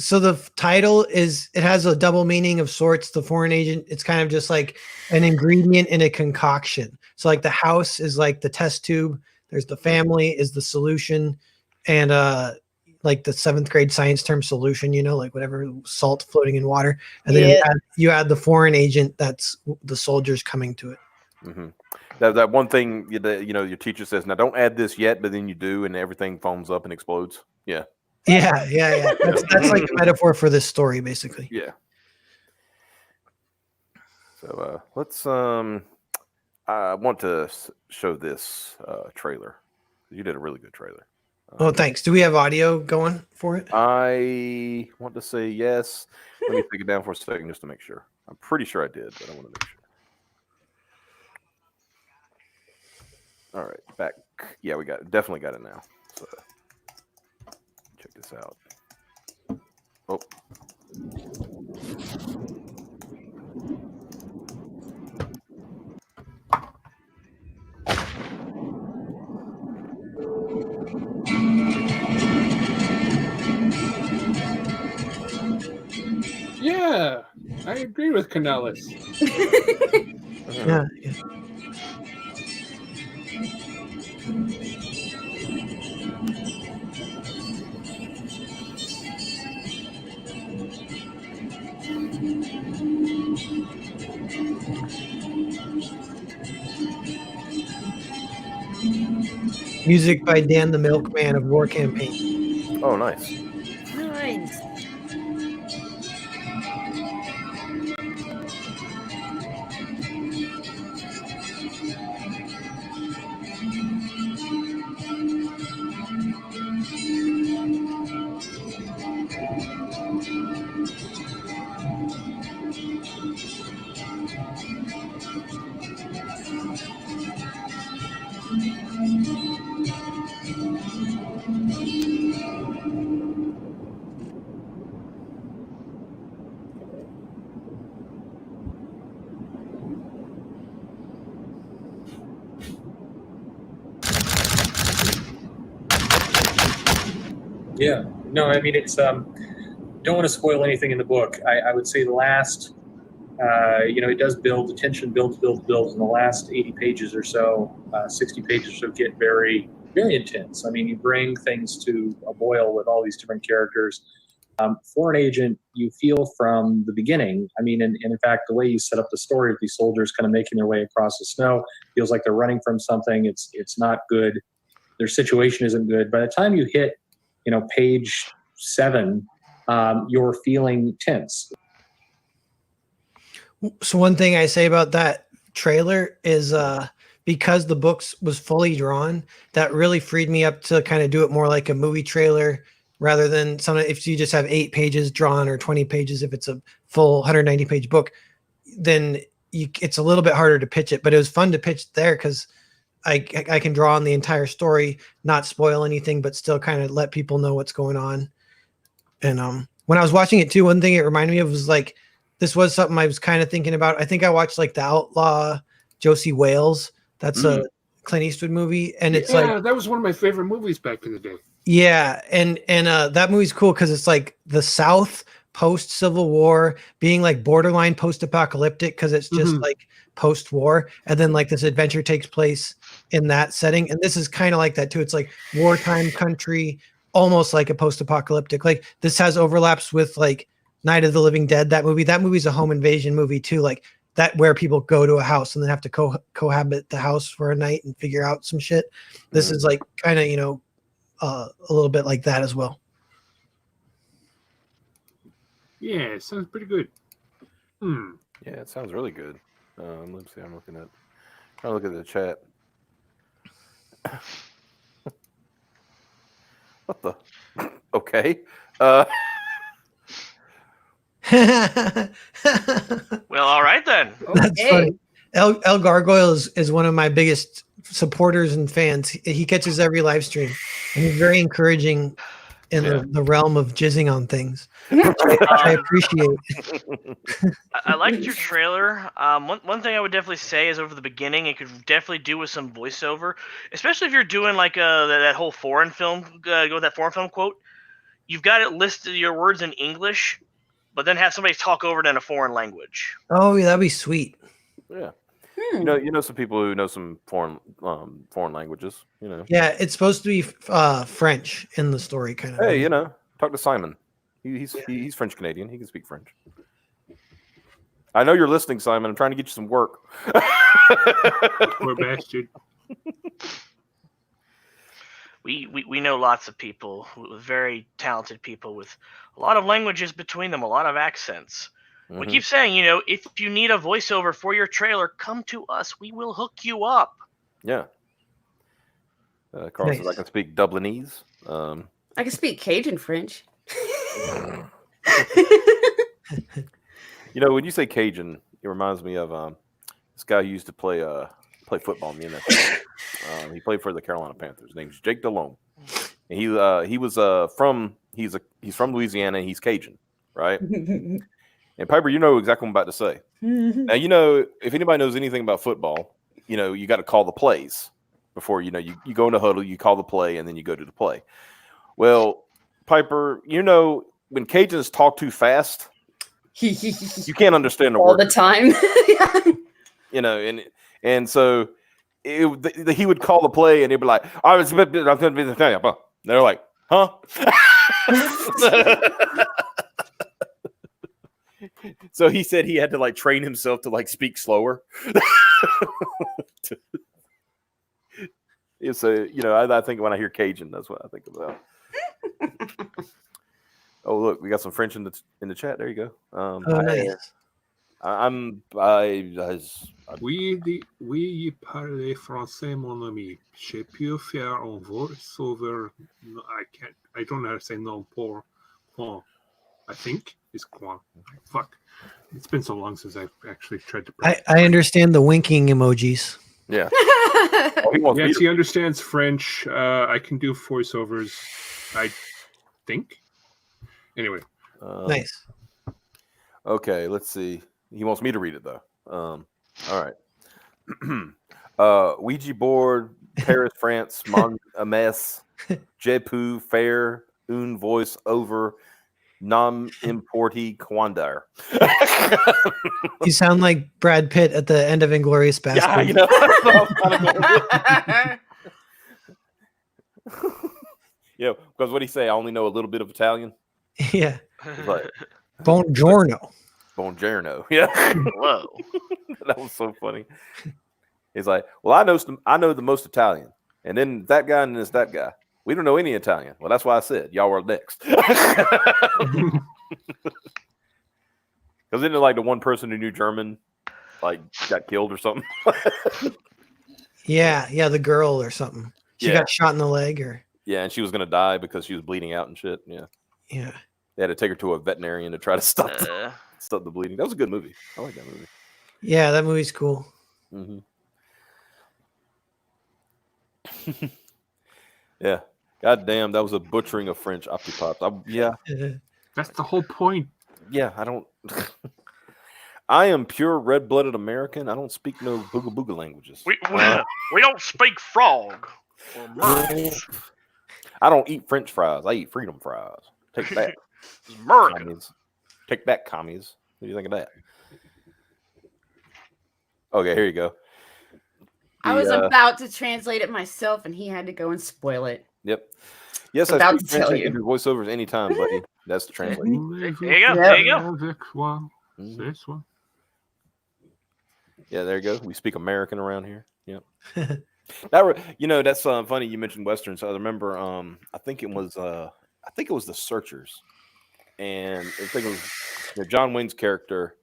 So the title is, it has a double meaning of sorts. The foreign agent, it's kind of just like an ingredient in a concoction. So like the house is like the test tube, there's the family is the solution, and like the 7th grade science term solution, you know, like whatever, salt floating in water, and then you add the foreign agent, that's the soldiers coming to it. Mm-hmm. That one thing that, you know, your teacher says, now don't add this yet, but then you do, and everything foams up and explodes. Yeah. Yeah. That's like the metaphor for this story, basically. Yeah. So let's I want to show this trailer. You did a really good trailer. Oh, thanks. Do we have audio going for it? I want to say yes. Let me take it down for a second just to make sure. I'm pretty sure I did, but I want to make sure. All right, back. Yeah, we definitely got it now. So check this out. Oh. Yeah, I agree with Canales. Yeah. Music by Dan the Milkman of War Campaign. Oh, nice. Nice. Yeah, no, I mean, it's don't want to spoil anything in the book. I would say the last, it does build, the tension builds, and the last 80 pages or so, 60 pages or so get very, very intense. I mean, you bring things to a boil with all these different characters. Foreign agent, you feel from the beginning. I mean, and in fact, the way you set up the story of these soldiers kind of making their way across the snow feels like they're running from something. It's not good. Their situation isn't good. By the time you hit, page 7, you're feeling tense. So one thing I say about that trailer is because the books was fully drawn, that really freed me up to kind of do it more like a movie trailer rather than if you just have 8 pages drawn or 20 pages, if it's a full 190 page book, then it's a little bit harder to pitch it. But it was fun to pitch there because I can draw on the entire story, not spoil anything, but still kind of let people know what's going on. And when I was watching it too, one thing it reminded me of was like, this was something I was kind of thinking about. I think I watched like The Outlaw, Josie Wales. That's a Clint Eastwood movie. And it's that was one of my favorite movies back in the day. Yeah. And that movie's cool because it's like the South post Civil War being like borderline post-apocalyptic because it's just like post-war. And then like this adventure takes place in that setting. And this is kind of like that too. It's like wartime country, almost like a post-apocalyptic. Like this has overlaps with like Night of the Living Dead, that movie's a home invasion movie too, like that where people go to a house and then have to cohabit the house for a night and figure out some shit. This is like kind of a little bit like that as well. Yeah, it sounds pretty good. Yeah, it sounds really good. Let's see, I'm trying to look at the chat. What the? Okay. Well, all right then. That's Okay. funny. El Gargoyle is one of my biggest supporters and fans. He catches every live stream, and he's very encouraging in the realm of jizzing on things. I appreciate. I liked your trailer. One thing I would definitely say is over the beginning, it could definitely do with some voiceover, especially if you're doing like that whole foreign film, go with that foreign film quote. You've got it listed your words in English, but then have somebody talk over it in a foreign language. Oh, yeah, that'd be sweet. Yeah. Hmm. You know some people who know some foreign languages. You know. Yeah, it's supposed to be French in the story, kind of. Hey, you know, talk to Simon. He's French Canadian. He can speak French. I know you're listening, Simon. I'm trying to get you some work. Poor bastard. We know lots of people, very talented people with a lot of languages between them, a lot of accents. We keep saying, you know, if you need a voiceover for your trailer, come to us. We will hook you up. Yeah. Carl says I can speak Dublinese. I can speak Cajun French. You know, when you say Cajun, it reminds me of this guy who used to play football in the NFL. He played for the Carolina Panthers. His name's Jake Delhomme, and he's from Louisiana. And he's Cajun, right? And Piper, you know exactly what I'm about to say. Now, you know, if anybody knows anything about football, you know, you got to call the plays before, you know, you go in the huddle, you call the play, and then you go to the play. Well, Piper, you know, when Cajuns talk too fast, you can't understand the all word the time. Yeah. You know, and so he would call the play, and he'd be like, "I was going to be the thing." They're like, "Huh?" So he said he had to like train himself to like speak slower. So, you know, I think when I hear Cajun, that's what I think about. Oh, look, we got some French in the chat. There you go. Nice. Oui, parler français, mon ami. J'ai pu faire un voiceover. No, I don't know how to say non pour. I think is quoi. Fuck. It's been so long since I've actually tried to. I understand the winking emojis. Yeah. Yes, he understands French. I can do voiceovers. I think. Anyway. Nice. Okay, let's see. He wants me to read it though. All right. Ouija board, Paris, France, Mon a mess, Jepu, fair, un voice over, nom importi quandar. You sound like Brad Pitt at the end of Inglourious Basterds. Yeah, you know. Yeah, because what he say? I only know a little bit of Italian. Yeah. Like, Buongiorno. Buongiorno. Yeah. Whoa. That was so funny. He's like, well, I know the most Italian, and then that guy and that guy. We don't know any Italian. Well, that's why I said y'all were next. Because then, like the one person who knew German, like got killed or something. Yeah, the girl or something. She got shot in the leg, or and she was gonna die because she was bleeding out and shit. Yeah. They had to take her to a veterinarian to try to stop the bleeding. That was a good movie. I like that movie. Yeah, that movie's cool. Mm-hmm. Yeah. God damn, that was a butchering of French Optipops. Yeah. That's the whole point. Yeah, I don't. I am pure red-blooded American. I don't speak no booga booga languages. We don't speak frog. I don't eat French fries. I eat freedom fries. Take that. Americans. Take that, commies. What do you think of that? Okay, here you go. I was about to translate it myself, and he had to go and spoil it. Yep. Yes, I about speak to tell French. you. I can do voiceovers anytime, buddy. That's the translation. There you go. There you go. This one. Yeah, there you go. We speak American around here. Yep. That's funny. You mentioned westerns. I remember. I think it was the Searchers, and I think it was John Wayne's character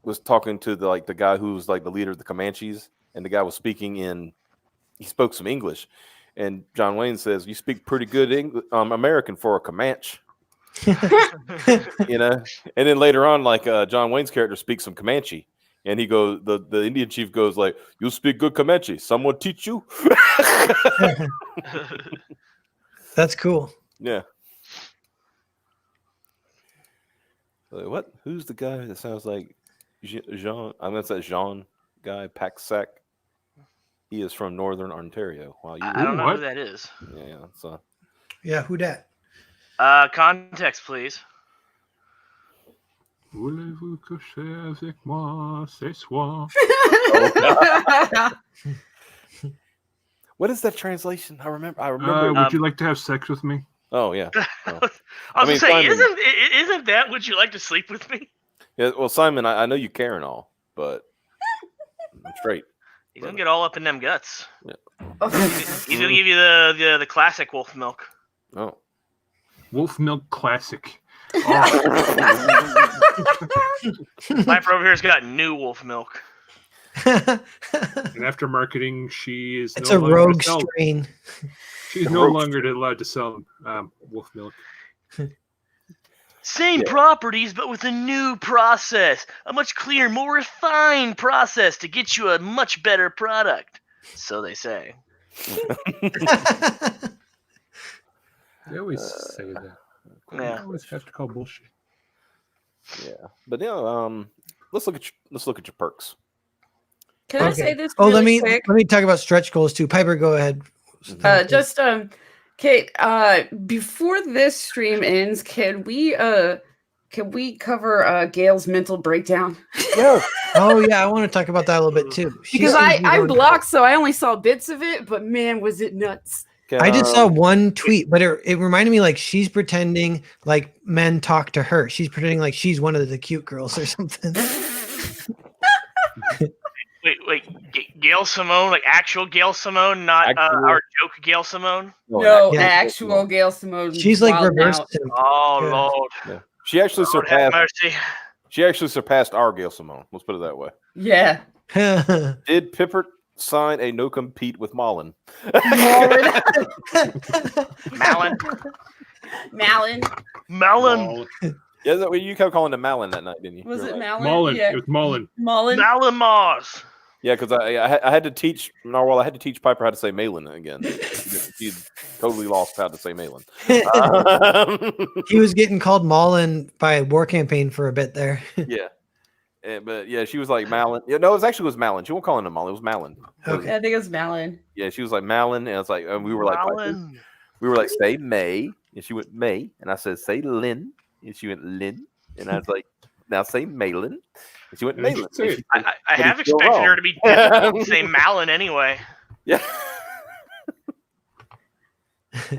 was talking to the guy who was like the leader of the Comanches, and the guy was speaking he spoke some English, and John Wayne says, "You speak pretty good American for a Comanche." you know. And then later on, like John Wayne's character speaks some Comanche, and he goes, the Indian chief goes like, "You speak good Comanche. Someone teach you." That's cool. Yeah. What? Who's the guy that sounds like Jean? I'm gonna say Jean guy Paxsack. He is from Northern Ontario. Wow, I don't know What? who that is. yeah. So Yeah, who dat? Context, please. Voulez-vous coucher avec moi ce soir? what is that translation? I remember. Would you like to have sex with me? Oh yeah. I was I mean, gonna say, Simon- isn't that would you like to sleep with me? Yeah. Well, Simon, I know you care and all, but I'm straight. He's gonna get all up in them guts. Oh. He's gonna give you the classic wolf milk. Oh. Wolf Milk Classic. Piper over here's got new wolf milk. And after marketing, she is It's no a longer rogue sell- strain. She's no longer allowed to sell wolf milk. Same properties, but with a new process. A much cleaner, more refined process to get you a much better product. So they say. They always say that. They Yeah. always have to call bullshit. Yeah. But yeah. Let's look at your perks. Can I Okay. say this Oh, really quick? let me talk about stretch goals too. Piper, go ahead. Kate, before this stream ends, can we cover Gail's mental breakdown? Yeah. Oh yeah, I want to talk about that a little bit too. She Because seems to be I going- blocked, so I only saw bits of it, but man, was it nuts. I just saw one tweet, but it reminded me like she's pretending like men talk to her. She's pretending like she's one of the cute girls or something. Wait, Gail Simone, like actual Gail Simone, not Actual- our joke Gail Simone? No, Yeah. actual Gail Simone. She's like wilding reversed out. him. Oh Yeah. Lord, Yeah. She actually Lord have surpassed. mercy. She actually surpassed our Gail Simone. Let's put it that way. Yeah. Did Pippert sign a no compete with Mullen? Malin. Malin. Malin. Yeah, that you kept calling him Malin that night, didn't you? Was You were it like- Malin? Mullen. Yeah. It was Mullen. Mullen. Malin Mars. Yeah, because I had to teach Narwhal. I had to teach Piper how to say Malin again. He totally lost how to say Malin. He was getting called Mullen by a war campaign for a bit there. Yeah. But yeah, she was like Malin. Yeah, no, it was Malin. She won't call him Mullen. It was Malin. Okay. I think it was Malin. Yeah, she was like Malin, and it's like, and we were like, Piper, Malin. we were like, say May, and she went May, and I said, say Lynn, and she went Lynn, and I was like, now say Malin, and she went And then she Malin. said And it. she I said, I "But have it's still expected her wrong." to be difficult to say Malin anyway. Yeah.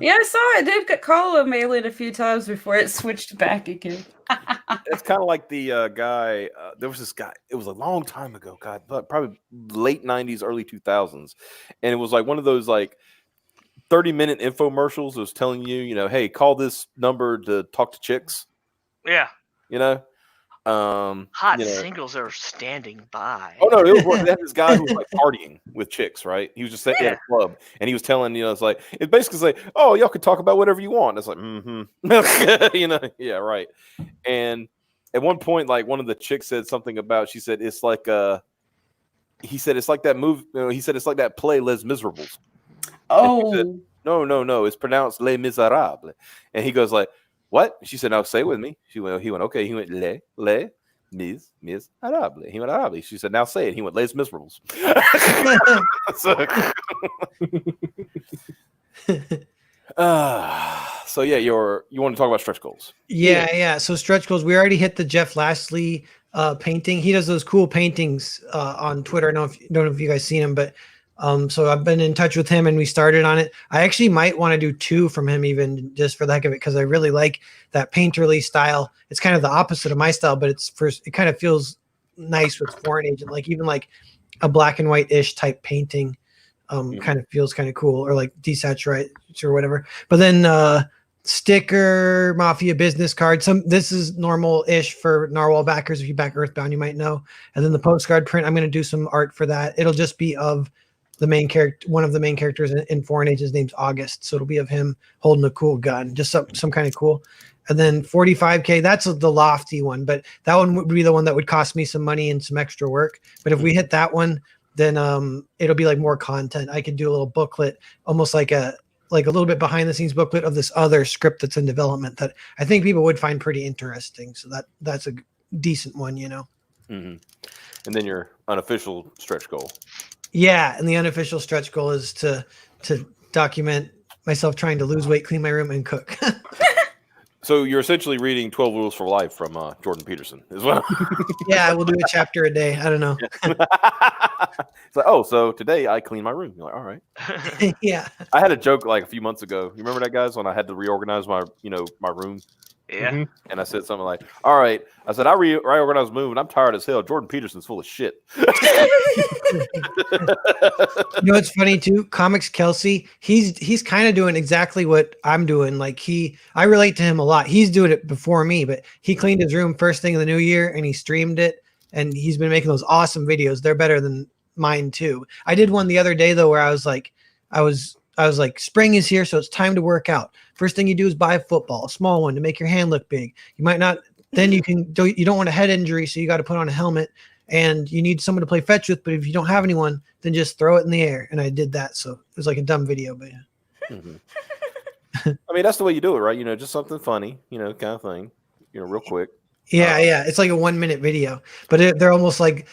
Yeah, I saw it. Dave got called a Malin a few times before it switched back again. It's kind of like the guy. There was this guy. It was a long time ago. God, probably late '90s, early 2000s, and it was like one of those like 30-minute infomercials. That was telling you, hey, call this number to talk to chicks. Yeah. Hot you know. singles are standing by. Oh no, it was they had this guy who was like partying with chicks, right? He was just sitting at a club, and he was telling, it's basically like, oh, y'all could talk about whatever you want. It's like, yeah, right. And at one point, like one of the chicks said something about, she said it's like he said it's like that movie. He said it's like that play Les Miserables. Oh, No, it's pronounced Les Miserables. And he goes like, what? She said, now say it with me. He went, okay. He went, Les Miserables. He went, Arables. She said, now say it. He went, Les Miserables. So yeah, you want to talk about stretch goals? Yeah. So stretch goals. We already hit the Jeff Lastly painting. He does those cool paintings on Twitter. I don't know if you guys seen him, but so I've been in touch with him and we started on it. I actually might want to do 2 from him, even just for the heck of it, because I really like that painterly style. It's kind of the opposite of my style, but it kind of feels nice with Foreign Agent, like even like a black and white ish type painting. Kind of feels kind of cool, or like desaturate or whatever. But then sticker, Mafia business card. This is normal ish for Narwhal backers. If you back Earthbound, you might know. And then the postcard print, I'm going to do some art for that. It'll just be of the main character, one of the main characters in Foreign Agent. His name's August, so it'll be of him holding a cool gun, just some kind of cool. And then 45K, that's the lofty one, but that one would be the one that would cost me some money and some extra work. But if we hit that one, then it'll be like more content. I could do a little booklet, almost like a little bit behind the scenes booklet of this other script that's in development that I think people would find pretty interesting. So that's a decent one, you know. Mm-hmm. And then your unofficial stretch goal. Yeah, and the unofficial stretch goal is to document myself trying to lose weight, clean my room, and cook. So you're essentially reading 12 Rules for Life from Jordan Peterson as well. Yeah, we'll do a chapter a day. I don't know. It's like, oh, so today I clean my room. You're like, all right. Yeah. I had a joke like a few months ago. You remember that, guys, when I had to reorganize my room? Yeah. Mhm. And I said something like, all right. I said, I reorganized my room and I'm tired as hell. Jordan Peterson's full of shit. You know what's funny too? Comics Kelsey, he's kind of doing exactly what I'm doing. Like I relate to him a lot. He's doing it before me, but he cleaned his room first thing of the new year and he streamed it, and he's been making those awesome videos. They're better than mine too. I did one the other day though where I was like, spring is here, so it's time to work out. First thing you do is buy a football, a small one, to make your hand look big. You might not, then you don't want a head injury, so you got to put on a helmet, and you need someone to play fetch with. But if you don't have anyone, then just throw it in the air. And I did that, so it was like a dumb video, but yeah. Mm-hmm. I mean, that's the way you do it, right? Just something funny, kind of thing, real quick. Yeah. It's like a 1 minute video, but they're almost like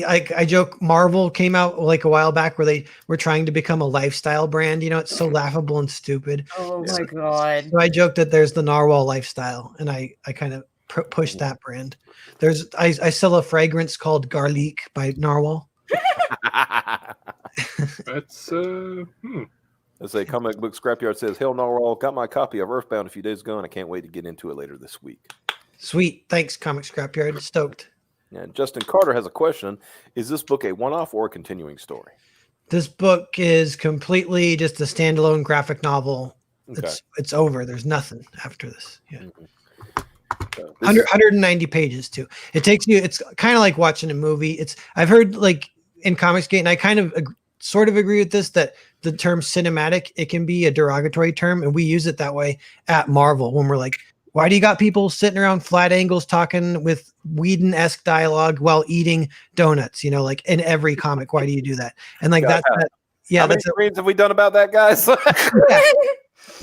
I joke. Marvel came out like a while back where they were trying to become a lifestyle brand. It's so laughable and stupid. Oh my god! So I joke that there's the Narwhal lifestyle, and I kind of push that brand. I sell a fragrance called Garlic by Narwhal. That's Let's say Comic Book Scrapyard says, "Hell, Narwhal, got my copy of Earthbound a few days ago, and I can't wait to get into it later this week." Sweet. Thanks, Comic Scrapyard. Stoked. And Justin Carter has a question. Is this book a one-off or a continuing story? This book is completely just a standalone graphic novel. Okay. It's over. There's nothing after this. Yeah. Mm-hmm. 190 pages too. It takes you, it's kind of like watching a movie. I've heard like in Comicsgate, and I kind of sort of agree with this, that the term cinematic, it can be a derogatory term. And we use it that way at Marvel when we're like, why do you got people sitting around flat angles talking with Whedon-esque dialogue while eating donuts? Like in every comic, why do you do that? And like that yeah, how many screens have we done about that, guys? Yeah,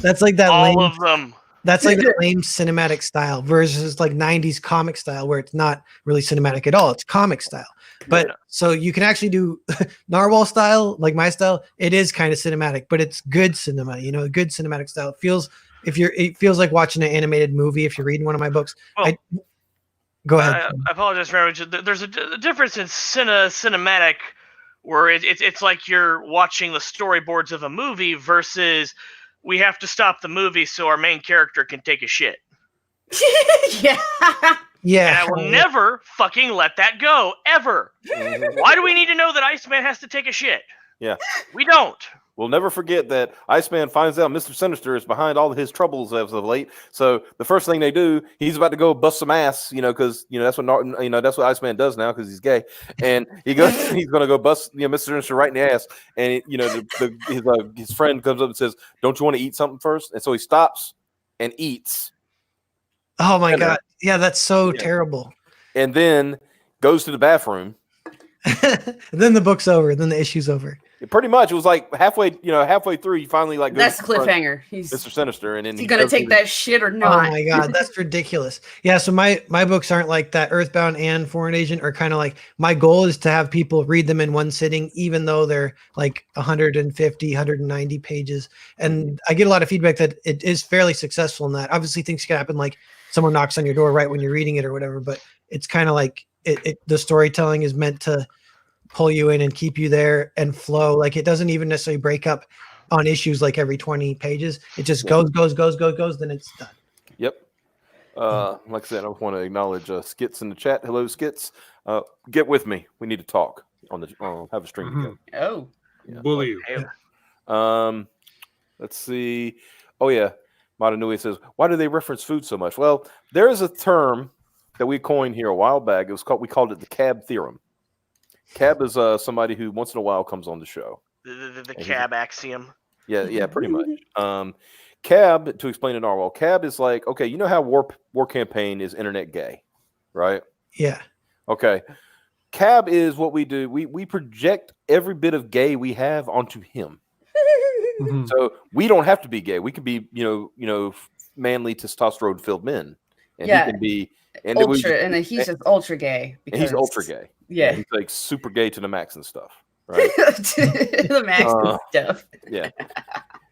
that's like that. All of them. That's like the lame cinematic style versus like 90s comic style where it's not really cinematic at all. It's comic style. But so you can actually do Narwhal style, like my style. It is kind of cinematic, but it's good cinema, good cinematic style. It feels like watching an animated movie if you're reading one of my books. Well, go ahead. I apologize for there's a difference in cinematic where it's like you're watching the storyboards of a movie versus we have to stop the movie so our main character can take a shit. Yeah. Yeah. And I will never fucking let that go, ever. Why do we need to know that Iceman has to take a shit? Yeah. We don't. We'll never forget that Iceman finds out Mr. Sinister is behind all of his troubles as of late. So the first thing they do, he's about to go bust some ass, because that's what that's what Iceman does now because he's gay, and he's going to go bust Mr. Sinister right in the ass. And his friend comes up and says, "Don't you want to eat something first?" And so he stops and eats. Oh my god! Yeah, that's so terrible. And then goes to the bathroom. Then the book's over. Then the issue's over. Pretty much, it was like halfway through, you finally like. That's cliffhanger. He's Mr. Sinister, and then is he gonna take that shit or not? Oh my god, that's ridiculous. Yeah, so my books aren't like that. Earthbound and Foreign Agent are kind of like, my goal is to have people read them in one sitting, even though they're like 150, 190 pages. And I get a lot of feedback that it is fairly successful in that. Obviously, things can happen, like someone knocks on your door right when you're reading it or whatever. But it's kind of like the storytelling is meant to pull you in and keep you there and flow. Like it doesn't even necessarily break up on issues like every 20 pages. It just goes, then it's done. Yep. Like I said, I want to acknowledge Skits in the chat. Hello, Skits. Get with me. We need to talk on the have a stream together. Oh, Yeah. bully you. Let's see. Oh yeah, Madanui says, why do they reference food so much? Well, there is a term that we coined here a while back. We called it the cab theorem. Cab is somebody who once in a while comes on the show. The cab axiom. Yeah, pretty much. Cab, to explain to Narwhal, Cab is like, okay, you know how War Campaign is internet gay, right? Yeah. Okay. Cab is what we do. We project every bit of gay we have onto him. Mhm. So we don't have to be gay. We can be, manly testosterone filled men, and Yeah. he can be and then we Ultra, just- and then he's just ultra gay. and he's because- ultra gay. Yeah. He's like super gay to the max and stuff, right? The max stuff. Yeah,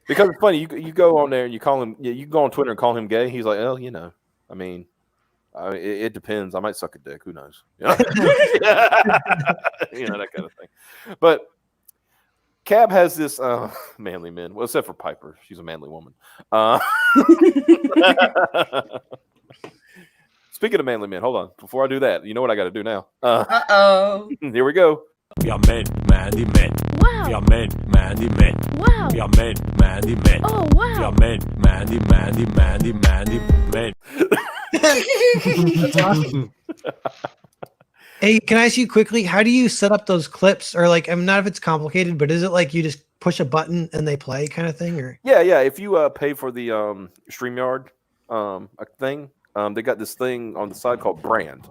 because it's funny. You go on there and you call him. Yeah, you go on Twitter and call him gay. He's like, oh, I mean, it depends. I might suck a dick. Who knows? That kind of thing. But Cab has this manly men. Well, except for Piper, she's a manly woman. Speaking of manly men, hold on. Before I do that, you know what I got to do now. Uh-oh. Here we go. We are men, manly men. Wow. We are men, manly men. Wow. We are men, manly men. Oh, We wow. are men, manly men. That's awesome. Hey, can I ask you quickly, how do you set up those clips? Or like, I'm not if it's complicated, but is it like you just push a button and they play kind of thing? Or Yeah. If you pay for the StreamYard thing, they got this thing on the side called Brand,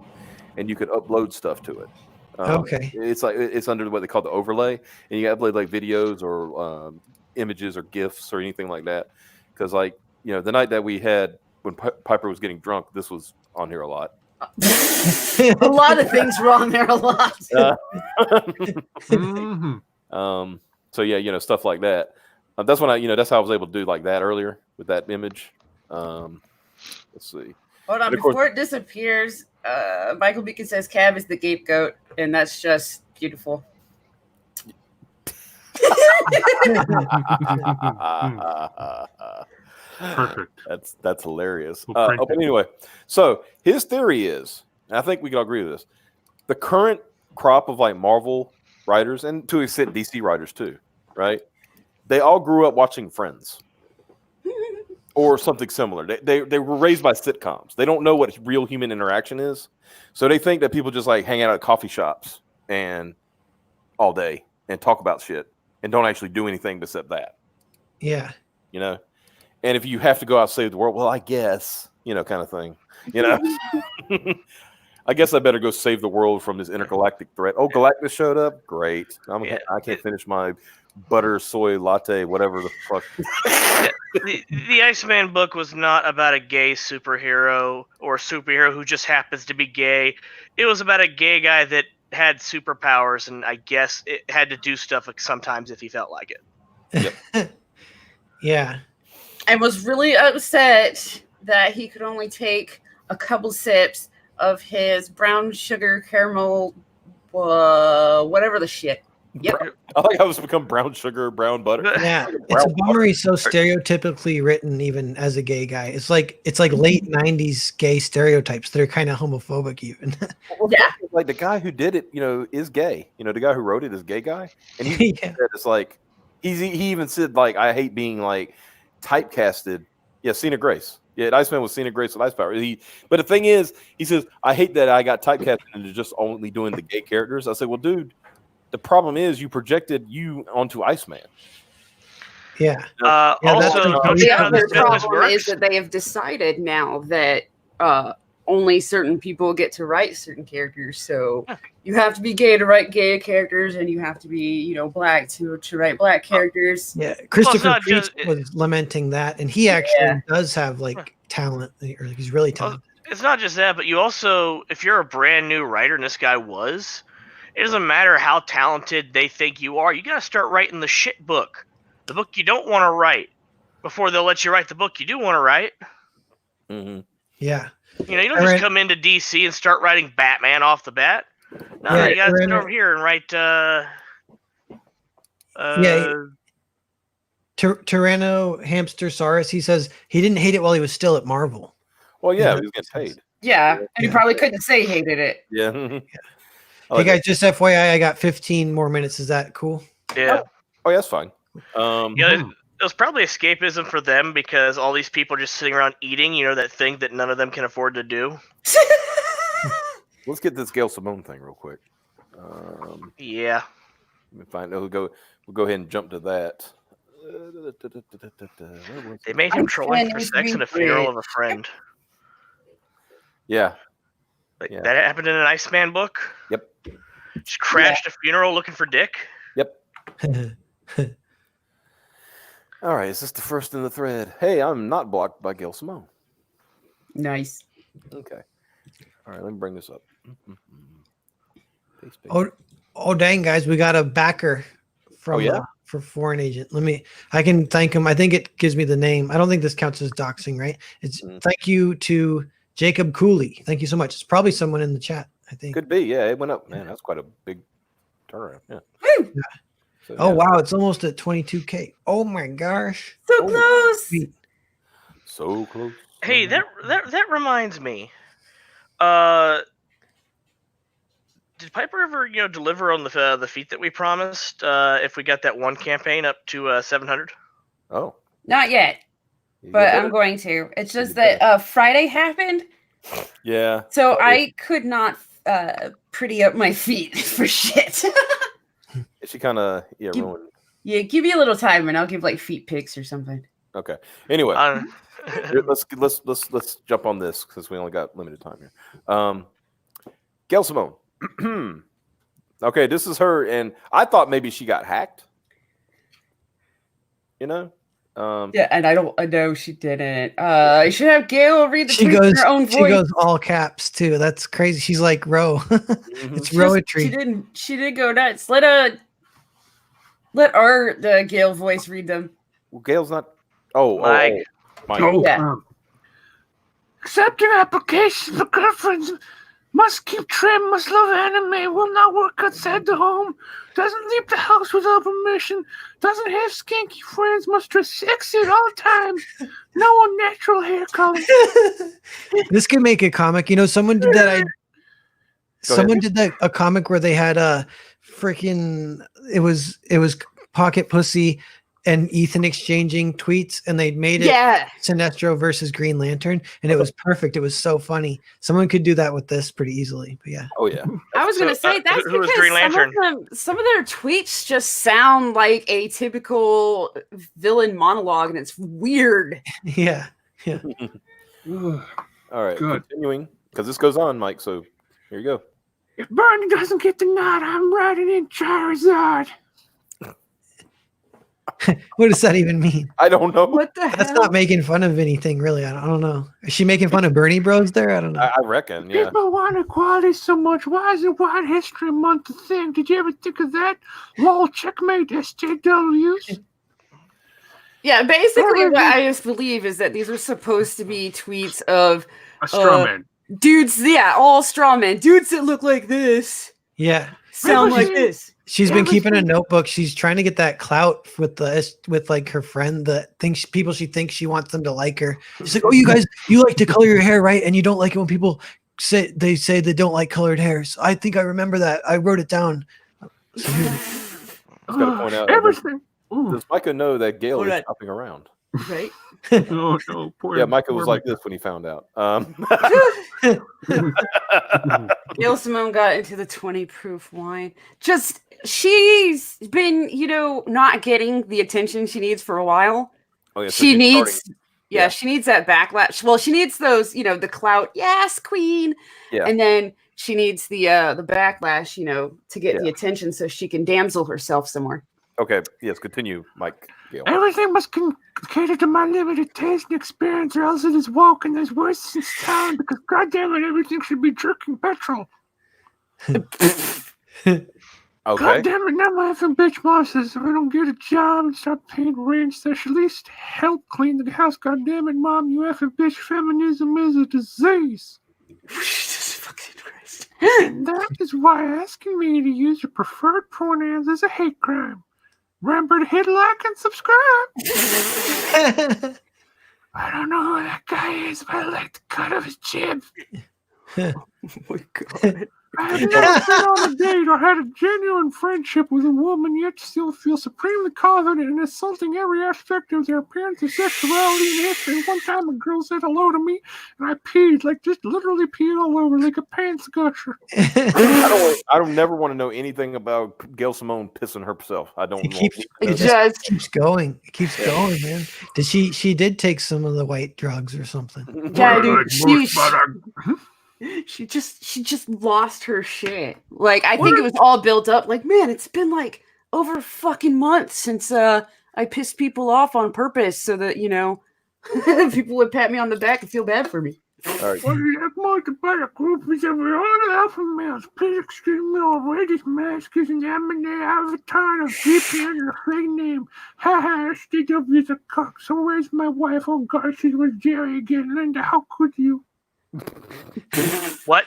and you could upload stuff to it. Okay. It's like it's under what they call the overlay, and you upload like videos or images or GIFs or anything like that. Because the night that we had when Piper was getting drunk, this was on here a lot. A lot of things were on there a lot. Mhm. So yeah, stuff like that. That's when that's how I was able to do like that earlier with that image. Let's see. Hold on, And of course- before it disappears, Michael Beacon says Cab is the gapegoat, and that's just beautiful. Perfect. That's hilarious. We'll print But it. anyway, so his theory is, and I think we can all agree with this, the current crop of like Marvel writers and to an extent DC writers too, right? They all grew up watching Friends or something similar. They were raised by sitcoms. They don't know what real human interaction is, so they think that people just like hang out at coffee shops and all day and talk about shit and don't actually do anything except that. yeah. And if you have to go out and save the world, well, I guess, kind of thing, I guess I better go save the world from this intergalactic threat. Oh, Galactus showed up. Great. I can't finish my butter soy latte, whatever the fuck. The Iceman book was not about a gay superhero or a superhero who just happens to be gay. It was about a gay guy that had superpowers, and I guess it had to do stuff sometimes if he felt like it. Yeah. And was really upset that he could only take a couple sips of his brown sugar caramel, whatever the shit. Yep. I like how it's become brown sugar, brown butter. Yeah. It's a bummer he's so stereotypically written even as a gay guy. It's like late 90s gay stereotypes that are kind of homophobic even. Yeah. Like the guy who did it, is gay. The guy who wrote it is a gay guy. And he Yeah. said it's like, he even said, like, I hate being, like, typecasted. Yeah, Cena Grace. Yeah, Iceman was Cena Grace with Ice Power. But the thing is, he says, I hate that I got typecasted into just only doing the gay characters. I said, well, dude, the problem is you projected you onto Iceman. Yeah. The other problem works? is that they have decided now that only certain people get to write certain characters. So you have to be gay to write gay characters, and you have to be, black to write black characters. Yeah. Christopher not Priest just- was lamenting that, and he actually does have like talent, or he's really talented. It's not just that, but you also, if you're a brand new writer, and this guy was, it doesn't matter how talented they think you are. You got to start writing the shit book, the book you don't want to write, before they'll let you write the book you do want to write. Mm-hmm. Yeah. You don't just come into DC and start writing Batman off the bat. No, you got to sit over here and write. Tyranno Hamster Saurus, he says he didn't hate it while he was still at Marvel. Well, yeah, he was getting paid. Yeah, and he probably couldn't say he hated it. Yeah. Hey guys, just FYI, I got 15 more minutes. Is that cool? Yeah. Oh, yeah, that's fine. It was probably escapism for them because all these people are just sitting around eating, that thing that none of them can afford to do. Let's get this Gail Simone thing real quick. Yeah. Let me find. We'll go ahead and jump to that. They made him trolling for sex in a funeral of a friend. Yeah. Like Yeah. that happened in an Iceman book. Yep. Just crashed a funeral looking for dick. Yep. All right. Is this the first in the thread? Hey, I'm not blocked by Gail Simone. Nice. Okay. All right. Let me bring this up. Paste. Oh, dang, guys, we got a backer from for Foreign Agent. I can thank him. I think it gives me the name. I don't think this counts as doxing, right? It's thank you to Jacob Cooley. Thank you so much. It's probably someone in the chat, I think. Could be. Yeah, it went up. Man, that's quite a big turnaround. Yeah. Yeah. So, wow, it's almost at 22K. Oh my gosh. So close. Sweet. So close. Hey, that reminds me. Did Piper ever, deliver on the feat that we promised? If we got that one campaign up to 700. Oh. Not yet, but I'm going to. It's just that Friday happened. Yeah. So I could not pretty up my feet for shit. She kind of ruined. Yeah, give me a little time and I'll give like feet pics or something. Okay. Anyway, let's jump on this because we only got limited time here. Gail Simone. Okay, this is her, and I thought maybe she got hacked. Yeah, and I know she didn't. You should have Gail read the tweet in her own voice. She goes all caps too. That's crazy. She's like Ro. It's Roetry. She did go nuts. Let the Gail voice read them. Well, Gail's not. Mike. Yeah. Accept your application for girlfriends. Must keep trim, must love anime, will not work outside the home, doesn't leave the house without permission, doesn't have skanky friends, must dress sexy at all times, no unnatural hair color. This could make a comic. Someone did that. Someone did that a comic where they had a freaking it was Pocket Pussy and Ethan exchanging tweets, and they made it Sinestro versus Green Lantern, and it was perfect. It was so funny. Someone could do that with this pretty easily. But yeah. Oh yeah. I was gonna say that's who was Green Lantern? Some of their tweets just sound like a typical villain monologue, and it's weird. Yeah. All right. Good. Continuing, because this goes on, Mike. So here you go. If Bernie doesn't get the nod, I'm riding in Charizard. What does that even mean? I don't know. What the hell? That's not making fun of anything, really. I don't know. Is she making fun of Bernie Bros there? I don't know. I reckon, yeah. People want equality so much. Why isn't White History Month a thing? Did you ever think of that? Lol, checkmate, SJWs. Yeah, basically what I just believe is that these are supposed to be tweets of a straw man. Dudes, all straw men. Dudes that look like this. Yeah. Sound like this. She's been keeping a notebook. She's trying to get that clout with like her friend that thinks people she thinks she wants them to like her. She's like, "Oh, you guys, you like to color your hair, right? And you don't like it when people say they don't like colored hair." So I think I remember that. I wrote it down. I was gonna point out everything. Does Micah know that Gail is shopping around? Right. Oh no, poor. Micah was like this when he found out. Gail Simone got into the 20 proof wine. She's been, not getting the attention she needs for a while. Oh yeah, so she needs that backlash. Well, she needs those, the clout. Yes, queen. Yeah. And then she needs the backlash, to get the attention so she can damsel herself somewhere. Okay. Yes. Continue, Mike. Gail. Everything must cater to my limited taste and experience, or else it is woke and there's worse in town. Because goddamn it, everything should be jerking petrol. Okay. God damn it, now my effing bitch mom says if I don't get a job and start paying rent, they should at least help clean the house. God damn it, mom, you effing bitch, feminism is a disease. Jesus fucking Christ. And that is why asking me to use your preferred pronouns is a hate crime. Remember to hit like and subscribe. I don't know who that guy is, but I like the cut of his jib. Oh my god. I have never been on a date or had a genuine friendship with a woman, yet still feel supremely confident in assaulting every aspect of their appearance and sexuality and history. One time a girl said hello to me, and I peed, like just literally peed all over like a pants gusher. I don't never want to know anything about Gail Simone pissing herself. I don't. It keeps going. It keeps going, man. She did take some of the white drugs or something. Yeah, dude. She just lost her shit. Like, I think it was all built up. Like, man, it's been like over fucking months since I pissed people off on purpose so that, you know, people would pat me on the back and feel bad for me. All right. What do you like to buy a group is every other alpha males? Please excuse me, already this mask is an M&A avatar of VPN and a fake name. Haha, SDW is a cock. So where's my wife? Oh God, she's with Jerry again. Linda, how could you? What?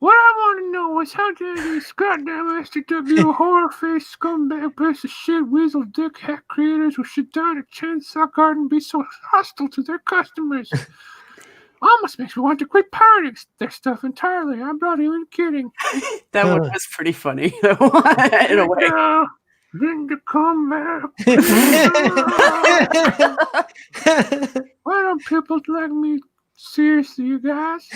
What I want to know is how dare these goddamn SDW horror face scumbag piece of shit weasel dick hack creators who should die at Chainsaw Garden be so hostile to their customers? Almost makes me want to quit pirating their stuff entirely. I'm not even kidding. That one was pretty funny, in a way. Linda, come back. Why don't people like me? Seriously, you guys?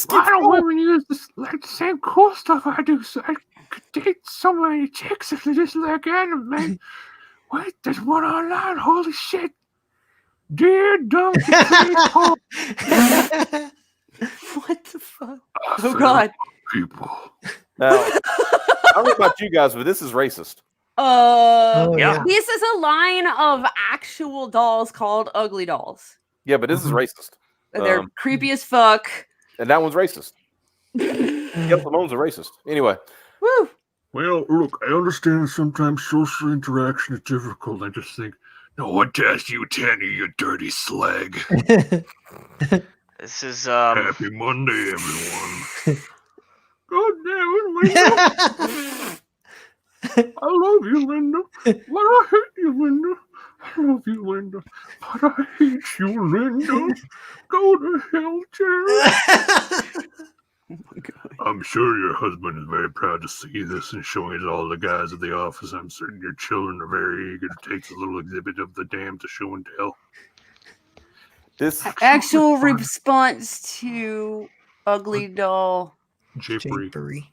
Why don't women use this, like the same cool stuff I do so I could date so many chicks if they just like anime? Wait, there's one online. Holy shit. Dear dumb people. What the fuck? Oh God. People. Now, I don't know about you guys, but this is racist. Yeah. This is a line of actual dolls called ugly dolls. Yeah, but this is racist. They're creepy as fuck. And that one's racist. Gail Simone's a racist. Anyway. Woo. Well, look, I understand sometimes social interaction is difficult. I just think, no one to ask you, Tanny, you dirty slag. This is Happy Monday, everyone. God damn it, Linda. I love you, Linda. But I hate you, Linda. I love you, Linda. But I hate you, Linda. Go to hell, Jerry. Oh my God. I'm sure your husband is very proud to see this and showing it to all the guys at the office. I'm certain your children are very eager to take the little exhibit of the dam to show and tell. This Actual response to ugly doll. Japery.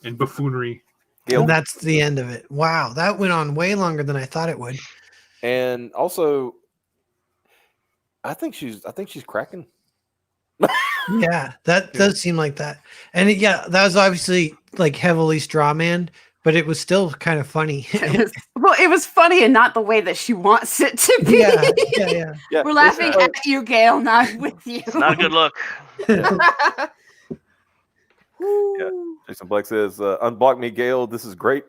And buffoonery. Gail, And that's the end of it. Wow, that went on way longer than I thought it would. and also, I think she's cracking. Yeah, that does seem like that. And that was obviously like heavily strawmanned, but it was still kind of funny. It was funny and not the way that she wants it to be. Yeah. We're laughing at you, Gail, not with you. it's not a good look. Yeah. Jason Black says, "Unblock me, Gail. This is great."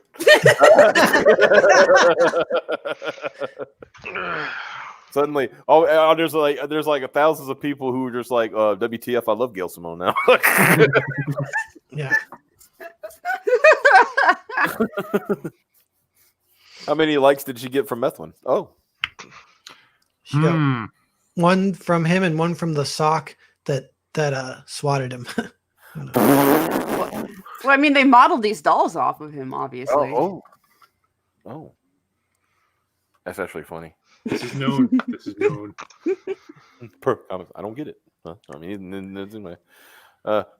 Suddenly, there's like thousands of people who are just like, "WTF? I love Gail Simone now." Yeah. How many likes did she get from Methwin? Oh, She got one from him and one from the sock that swatted him. Well, I mean, they modeled these dolls off of him, obviously. oh, that's actually funny. This is known. I don't get it. Huh? I mean, anyway.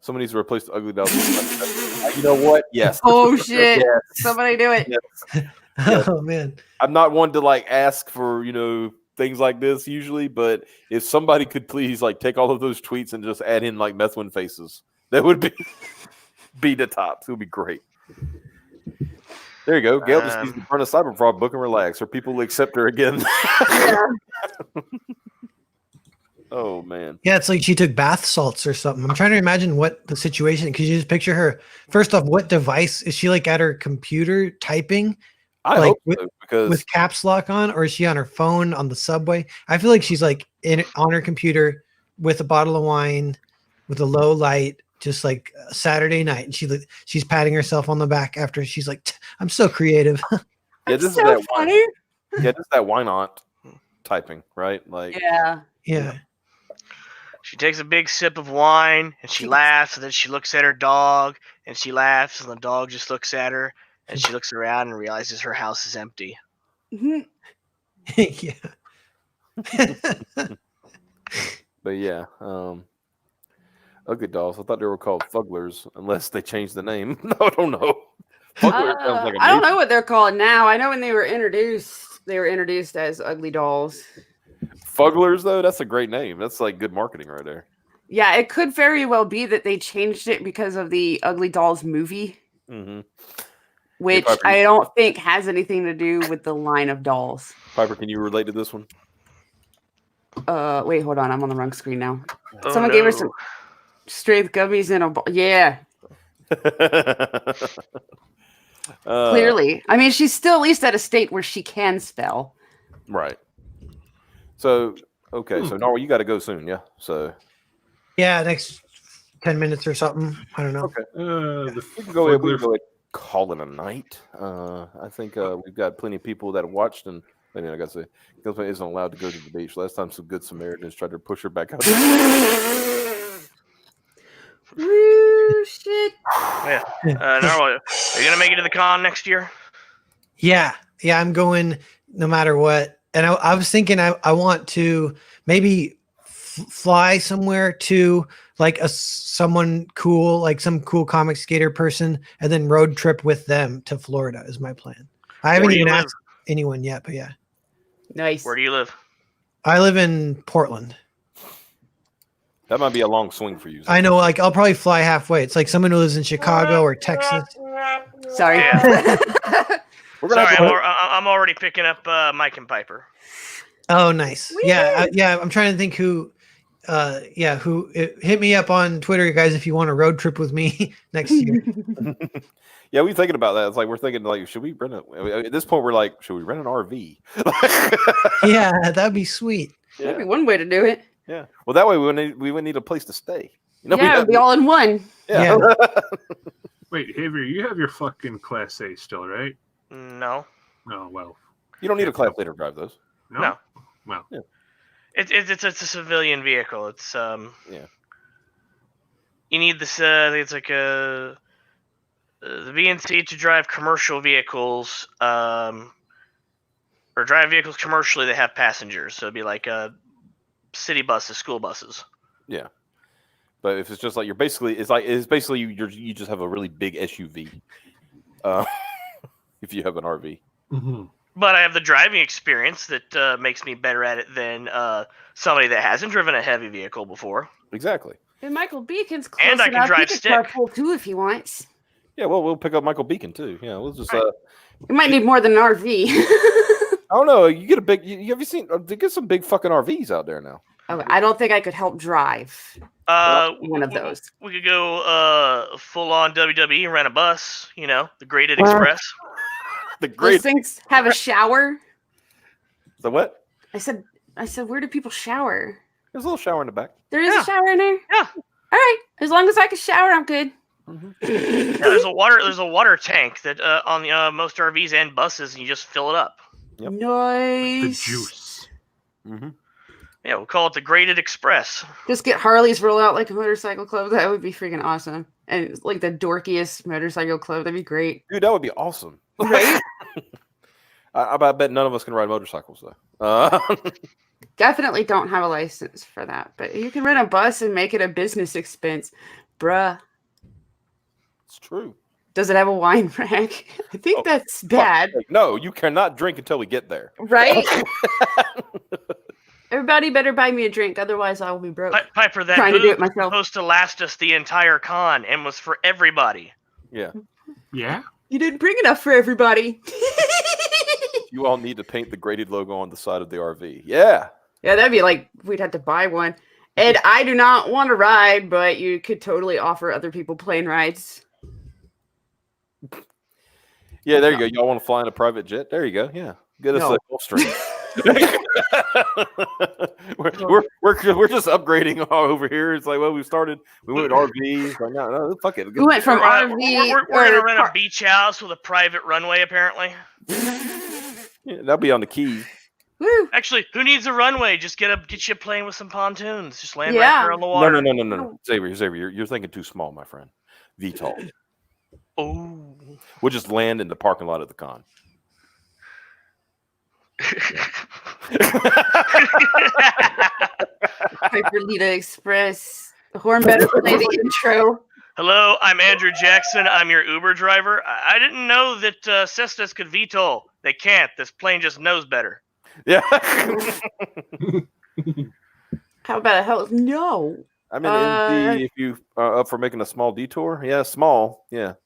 Someone needs to replace the ugly doll. You know what? Yes. Oh shit! Yes. Somebody do it. Yes. Oh man. I'm not one to like ask for things like this usually, but if somebody could please like take all of those tweets and just add in like Methwin faces, that would be the top. It would be great. There you go. Gail just needs to run a Cyberfrog book and relax, or people will accept her again. Oh man. Yeah, it's like she took bath salts or something. I'm trying to imagine what the situation. Could you just picture her? First off, what device is she like at her computer typing? I Like, hope so, because With caps lock on, or is she on her phone on the subway? I feel like she's like on her computer with a bottle of wine, with a low light, just like a Saturday night, and she's patting herself on the back after she's like, "I'm so creative." yeah, this is so that funny. Yeah, this is that why not typing, right? Like, Yeah. Yeah. She takes a big sip of wine and she laughs, and then she looks at her dog and she laughs, and the dog just looks at her, and she looks around and realizes her house is empty. Mhm. Yeah. But yeah, Ugly Dolls. I thought they were called Fugglers, unless they changed the name. No, I don't know. Fugglers sounds like a I don't name. know what they're called now. I know when they were introduced as Ugly Dolls. Fugglers, though, that's a great name. That's like good marketing right there. Yeah, it could very well be that they changed it because of the Ugly Dolls movie, Mm-hmm. which Piper, I don't think has anything to do with the line of dolls. Piper, can you relate to this one? Wait, hold on. I'm on the wrong screen now. Oh, Someone gave her some strength gummies in a ball. Yeah, clearly. I mean, she's still at least at a state where she can spell. Right. So, okay. So, Narwhal, you got to go soon, yeah? So, Yeah, next 10 minutes or something. I don't know. okay. The We can go ahead Fugler- and call it a night. I think we've got plenty of people that have watched, and I mean, I got to say, Gilpin isn't allowed to go to the beach. Last time, some good Samaritans tried to push her back out. Woo, shit. Yeah. Narwhal, are you gonna make it to the con next year? Yeah, I'm going no matter what. And I was thinking I want to maybe fly somewhere to like someone cool, like some cool comic skater person, and then road trip with them to Florida is my plan. I haven't even asked anyone yet, but yeah. Nice. Where do you live? I live in Portland. That might be a long swing for you. I know, like I'll probably fly halfway. It's like someone who lives in Chicago or Texas. Sorry. Yeah. We're gonna Sorry, have to- I'm already picking up Mike and Piper. Oh, nice. Yeah, I'm trying to think who. Hit me up on Twitter, guys, if you want a road trip with me next year. Yeah, we're thinking about that. It's like we're thinking, like, should we rent at this point? We're like, should we rent an RV? Yeah, that'd be sweet. That'd be one way to do it. Yeah. Well, that way we wouldn't need a place to stay. You know, Yeah, it'd be all in one. Yeah. Wait, Xavier, you have your fucking Class A still, right? No. Oh, well. You don't need a class later drive those. No. Well. Yeah. It's a civilian vehicle. It's Yeah. You need this. It's like the VNC to drive commercial vehicles, or drive vehicles commercially that have passengers. So it'd be like city buses, school buses. Yeah. But if it's just like you just have a really big SUV. If you have an RV. Mm-hmm. But I have the driving experience that makes me better at it than somebody that hasn't driven a heavy vehicle before. Exactly. And Michael Beacon's close And I can enough. drive He stick. could carpool too if he wants. Yeah, well, we'll pick up Michael Beacon too. Yeah, we'll just. You might need more than an RV. I don't know. You get a big. You have you seen? They get some big fucking RVs out there now. Okay, I don't think I could help drive one of those. We could go full on WWE and rent a bus. You know, the Graded Express. The Those great. things have a shower. The what? I said, where do people shower? There's a little shower in the back. There is Yeah. a shower in there? Yeah. All right. As long as I can shower, I'm good. Yeah, there's a water tank that on the most RVs and buses, and you just fill it up. Yep. Nice. The juice. Mm-hmm. Yeah, we'll call it the Graded Express. Just get Harley's roll out like a motorcycle club. That would be freaking awesome. And like the dorkiest motorcycle club. That'd be great. Dude, that would be awesome. Right? I bet none of us can ride motorcycles though. Definitely don't have a license for that. But you can rent a bus and make it a business expense. Bruh. It's true. Does it have a wine rack? I think Oh, that's bad. Fuck. No, you cannot drink until we get there. Right? Everybody better buy me a drink, otherwise I will be broke. Piper, that Trying to do booth it was myself. supposed to last us the entire con and was for everybody. Yeah. Yeah? You didn't bring enough for everybody. You all need to paint the graded logo on the side of the RV. Yeah. Yeah, that'd be like we'd have to buy one. And I do not want to ride, but you could totally offer other people plane rides. Yeah, there you go. Y'all want to fly in a private jet? There you go. Yeah. Get us No. a Gulfstream. we're just upgrading all over here. It's like, well, we went with RVs. Like, no, fuck it. We went from We're RV. going to rent a beach house with a private runway, apparently. Yeah, that'll be on the key. Woo. Actually, who needs a runway? Just get you a plane with some pontoons. Just land right Yeah. there on the water. No. Xavier, you're thinking too small, my friend. VTOL. Oh. We'll just land in the parking lot of the con. Hyperlita Express. The horn better play the intro. Hello, I'm Andrew Jackson. I'm your Uber driver. I didn't know that Cessnas could VTOL. They can't. This plane just knows better. Yeah. How about a hell? No. I mean, NG, if you are up for making a small detour, yeah, small. How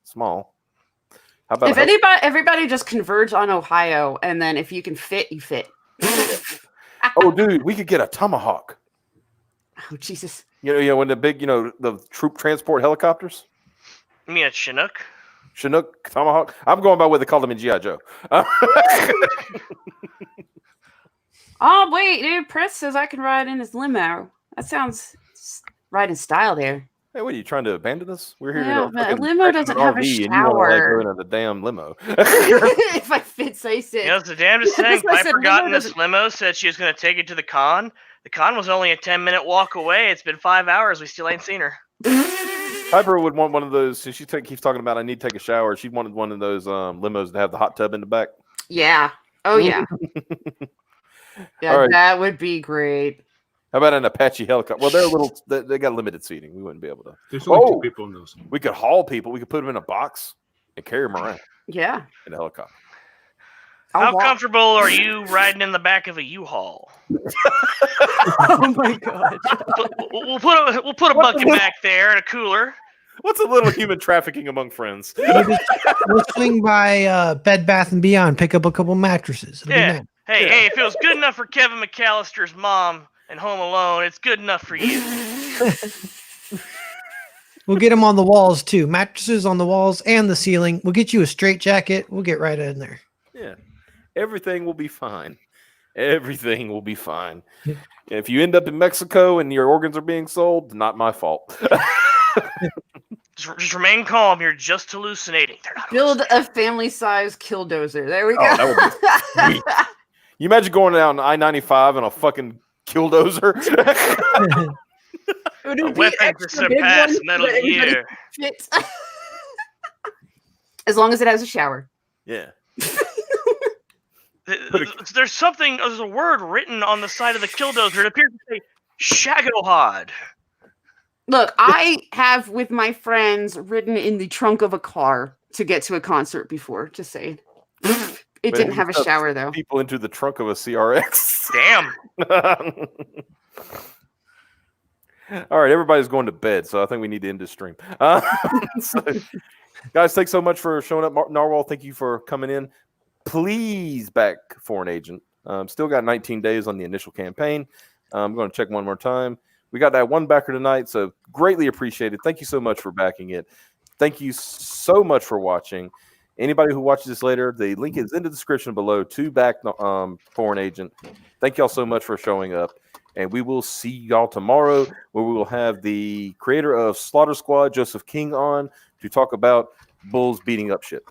about If everybody just converge on Ohio, and then if you can fit, you fit. Oh, dude, we could get a Tomahawk. Oh, Jesus. You know, when the big, the troop transport helicopters. You mean a Chinook? Chinook, Tomahawk. I'm going by what they call them in G.I. Joe. Oh, wait, dude. Press says I can ride in his limo. That sounds right in style there. Hey, what are you trying to abandon us? We're here Yeah, to but a limo doesn't have a RV, and you want to like shower. go in a damn limo. If I fit, say so. You know, it's the damnedest thing. That's why I said Piper got in limo this limo, said she was going to take it to the con. The con was only a 10-minute walk away. It's been 5 hours. We still ain't seen her. Piper would want one of those. Since she keeps talking about I need to take a shower. She wanted one of those limos to have the hot tub in the back. Yeah. Oh, yeah. Yeah, All right. that would be great. How about an Apache helicopter? Well, they're a little. They got limited seating. We wouldn't be able to. There's only two people in those. We could haul people. We could put them in a box and carry them around Yeah. in a helicopter. How comfortable are you riding in the back of a U-Haul? Oh my god. We'll put a bucket back there and a cooler. What's a little human trafficking among friends? We'll swing by Bed Bath & Beyond, pick up a couple mattresses. It'll be Yeah. nice. Hey, if it was good enough for Kevin McAllister's mom and Home Alone, it's good enough for you. We'll get them on the walls too. Mattresses on the walls and the ceiling. We'll get you a straight jacket. We'll get right in there. Yeah. Everything will be fine. Everything will be fine. If you end up in Mexico and your organs are being sold, not my fault. Just remain calm. You're just hallucinating. They're not Build a family-size killdozer. There we go. Oh, that would be sweet. You imagine going down I-95 on a fucking killdozer? Would A it be weapon to extra big surpass one Metal so that everybody Gear. fits? As long as it has a shower. Yeah. There's a word written on the side of the killdozer. It appears to say Shagohod. Look, I have with my friends ridden in the trunk of a car to get to a concert before. Just saying. It didn't have a shower though. People into the trunk of a CRX. Damn. All right, everybody's going to bed, so I think we need to end this stream. So, guys, thanks so much for showing up. Narwhal, thank you for coming in. Please back Foreign Agent. Still got 19 days on the initial campaign. I'm going to check one more time. We got that one backer tonight, so greatly appreciated. Thank you so much for backing it. Thank you so much for watching. Anybody who watches this later, the link is in the description below to back Foreign Agent. Thank y'all so much for showing up. And we will see y'all tomorrow, where we will have the creator of Slaughter Squad, Joseph King, on to talk about bulls beating up shit.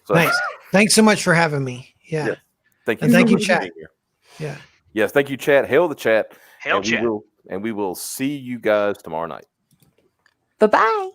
So, Nice. Thanks so much for having me. Yeah. Thank you. And thank so you, much for chat. being here. Yeah. Yes, thank you, chat. Hail the chat. Hail and chat. We will see you guys tomorrow night. Bye-bye.